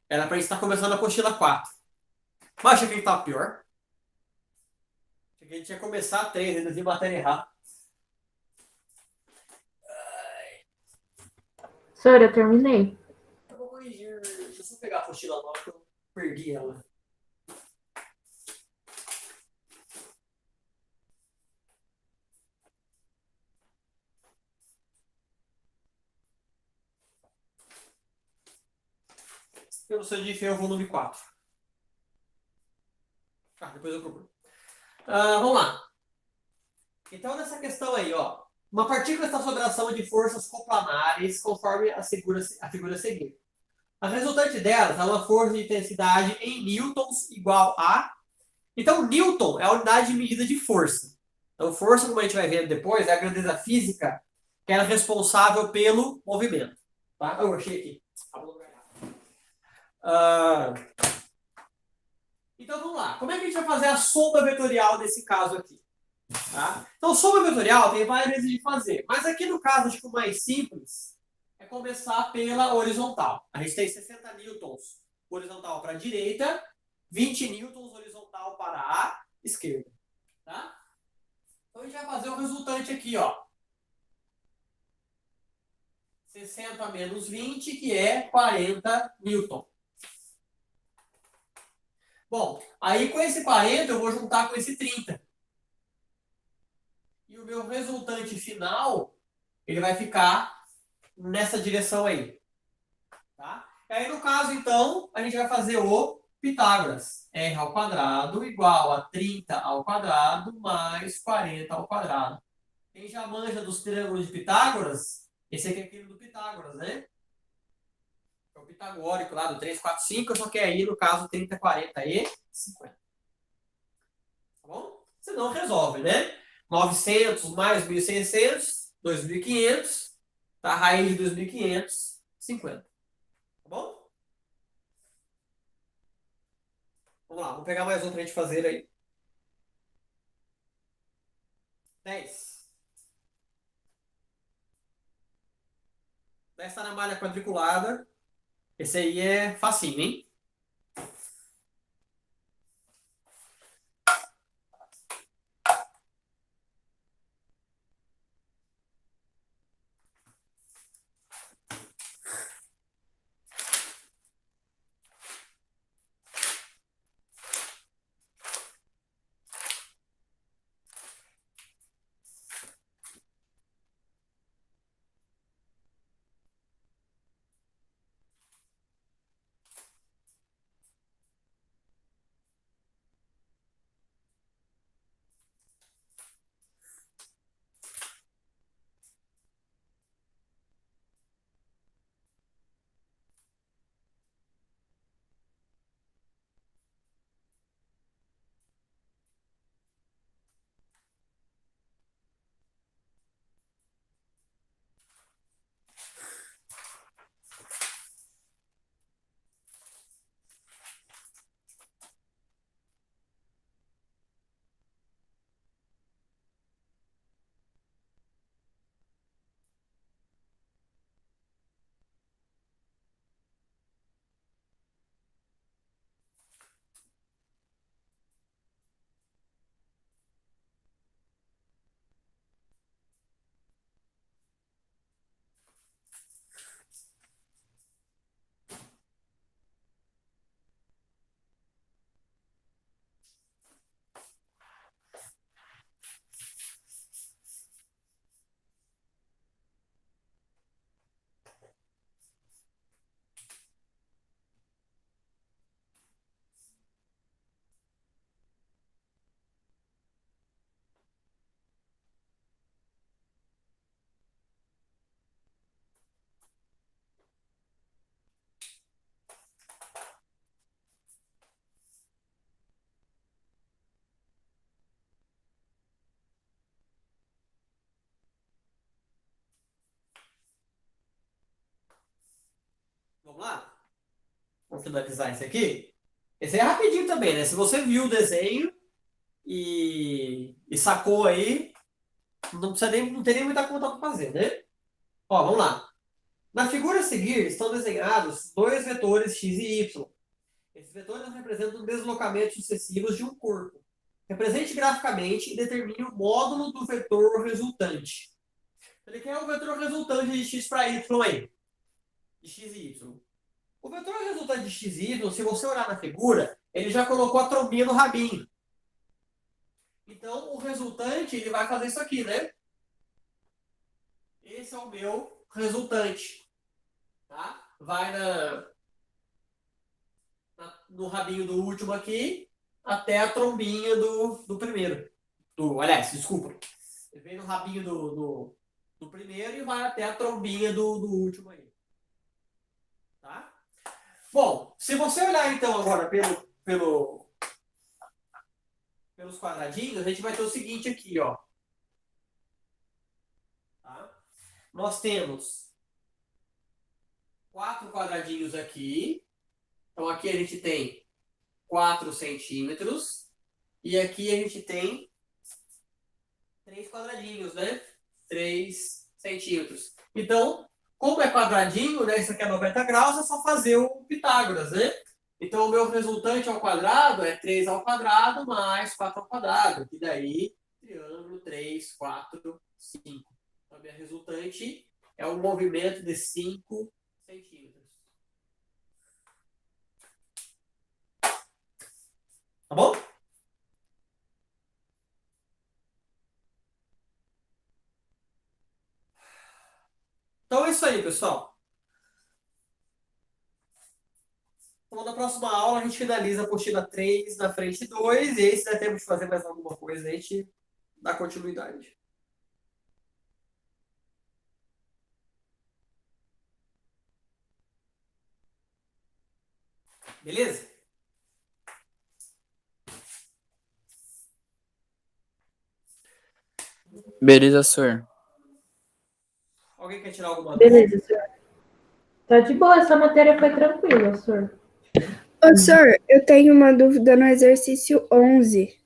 era pra gente estar começando a apostila 4. Mas achei que a gente tava pior. Achei que a gente ia começar a 3, ainda de matéria errada. Senhor, eu terminei. Eu vou corrigir. Deixa eu só pegar a apostila nova que eu perdi ela. Eu sou de Feio, volume 4. Depois eu procuro. Vamos lá. Então, nessa questão aí, ó. Uma partícula está sob a ação de forças coplanares, conforme a figura a seguir. A resultante delas é uma força de intensidade em newtons igual a... Então, newton é a unidade de medida de força. Então, força, como a gente vai ver depois, é a grandeza física que era responsável pelo movimento. Tá? Eu achei aqui. Então, vamos lá. Como é que a gente vai fazer a soma vetorial nesse caso aqui? Tá? Então, soma vetorial tem várias vezes de fazer. Mas aqui no caso, acho que o mais simples é começar pela horizontal. A gente tem 60 newtons horizontal para a direita, 20 newtons horizontal para a esquerda. Tá? Então, a gente vai fazer o resultante aqui, ó. 60 menos 20, que é 40 newton. Bom, aí com esse 40 eu vou juntar com esse 30. E o meu resultante final, ele vai ficar nessa direção aí. Tá? E aí, no caso, então, a gente vai fazer o Pitágoras. R ao quadrado igual a 30 ao quadrado mais 40 ao quadrado. Quem já manja dos triângulos de Pitágoras, esse aqui é aquele do Pitágoras, né? É o pitagórico lá do 3, 4, 5, só que aí, no caso, 30, 40 e 50. Tá bom? Senão resolve, né? 900 mais 1.600, 2.500. Tá? A raiz de 2.500, 50. Tá bom? Vamos lá, vamos pegar mais um pra gente fazer aí. 10. 10 tá na malha quadriculada. Esse aí é facinho, hein? Vamos lá? Vamos finalizar esse aqui. Esse aí é rapidinho também, né? Se você viu o desenho e sacou aí, não tem nem muita conta para fazer, né? Ó, vamos lá. Na figura a seguir estão desenhados dois vetores x e y. Esses vetores representam deslocamentos sucessivos de um corpo. Represente graficamente e determine o módulo do vetor resultante. Ele quer o vetor resultante de x para y aí. De x e y. O vetor resultante de x e y, se você olhar na figura, ele já colocou a trombinha no rabinho. Então, o resultante, ele vai fazer isso aqui, né? Esse é o meu resultante. Tá? Vai no rabinho do último aqui, até a trombinha do primeiro. Aliás, desculpa. Ele vem no rabinho do primeiro e vai até a trombinha do último aí. Tá? Bom, se você olhar então agora pelos quadradinhos, a gente vai ter o seguinte aqui, ó. Tá? Nós temos 4 quadradinhos aqui. Então aqui a gente tem 4 centímetros. E aqui a gente tem 3 quadradinhos, né? 3 centímetros. Então, como é quadradinho, né? Isso aqui é 90 graus, é só fazer o Pitágoras, né? Então, o meu resultante ao quadrado é 3 ao quadrado mais 4 ao quadrado. Que daí, triângulo 3, 4, 5. Então, a minha resultante é um movimento de 5 centímetros. Tá bom? Então é isso aí, pessoal. Então, na próxima aula, a gente finaliza a apostila 3 na frente 2. E aí, se der tempo de fazer mais alguma coisa, a gente dá continuidade. Beleza? Beleza, senhor. Alguém quer tirar alguma dúvida? Beleza, senhor. Tá de boa, essa matéria foi tranquila, senhor. Ô, senhor, eu tenho uma dúvida no exercício 11.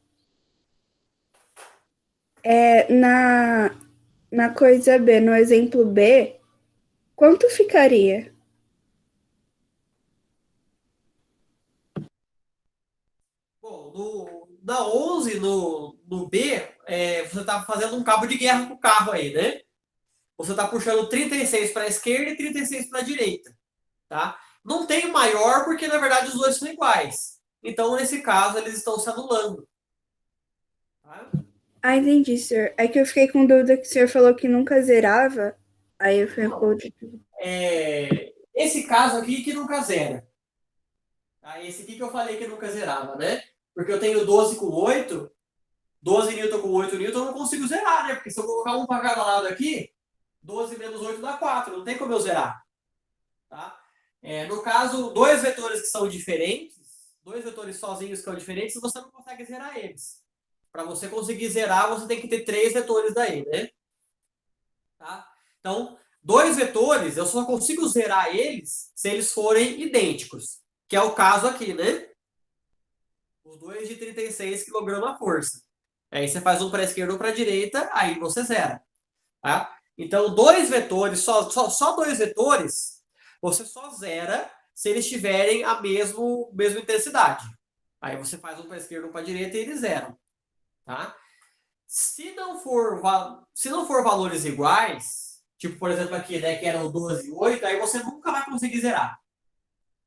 Na coisa B, no exemplo B, quanto ficaria? Bom, na 11, no B, você está fazendo um cabo de guerra com o carro aí, né? Você está puxando 36 para a esquerda e 36 para a direita. Tá? Não tem maior porque, na verdade, os dois são iguais. Então, nesse caso, eles estão se anulando. Tá? Ah, entendi, senhor. É que eu fiquei com dúvida que o senhor falou que nunca zerava. Aí eu fui um pouco de... Esse caso aqui que nunca zera. Tá? Esse aqui que eu falei que nunca zerava, né? Porque eu tenho 12 com 8, 12 newton com 8 newton, eu não consigo zerar, né? Porque se eu colocar um para cada lado aqui, 12 menos 8 dá 4, não tem como eu zerar. Tá? No caso, dois vetores que são diferentes, dois vetores sozinhos que são diferentes, você não consegue zerar eles. Para você conseguir zerar, você tem que ter 3 vetores daí, né? Tá? Então, dois vetores, eu só consigo zerar eles se eles forem idênticos, que é o caso aqui, né? Os dois de 36 kgf. Aí você faz um para a esquerda ou para a direita, aí você zera. Tá? Então, dois vetores, só dois vetores, você só zera se eles tiverem a mesma intensidade. Aí você faz um para a esquerda ou para a direita e eles zeram. Tá? Se não for valores iguais, tipo, por exemplo, aqui, né, que eram 12 e 8, aí você nunca vai conseguir zerar.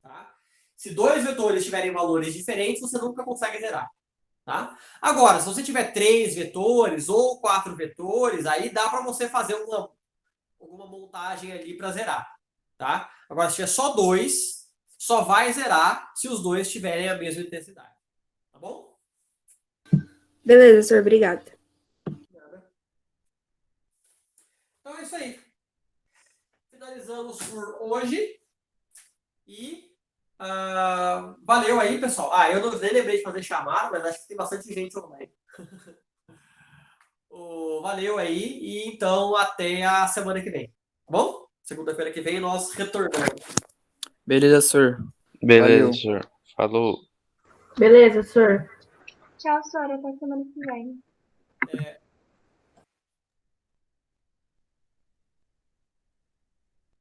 Tá? Se dois vetores tiverem valores diferentes, você nunca consegue zerar. Tá? Agora, se você tiver 3 vetores ou 4 vetores, aí dá para você fazer alguma montagem ali para zerar. Tá? Agora, se tiver só 2, só vai zerar se os dois tiverem a mesma intensidade. Tá bom? Beleza, senhor, obrigada. Então é isso aí. Finalizamos por hoje. E valeu aí, pessoal. Eu não nem lembrei de fazer chamada, mas acho que tem bastante gente online. Valeu aí. E então até a semana que vem. Tá bom? Segunda-feira que vem nós retornamos. Beleza, senhor. Beleza, Valeu. senhor. Falou. Beleza, senhor. Tchau, senhor, até semana que vem.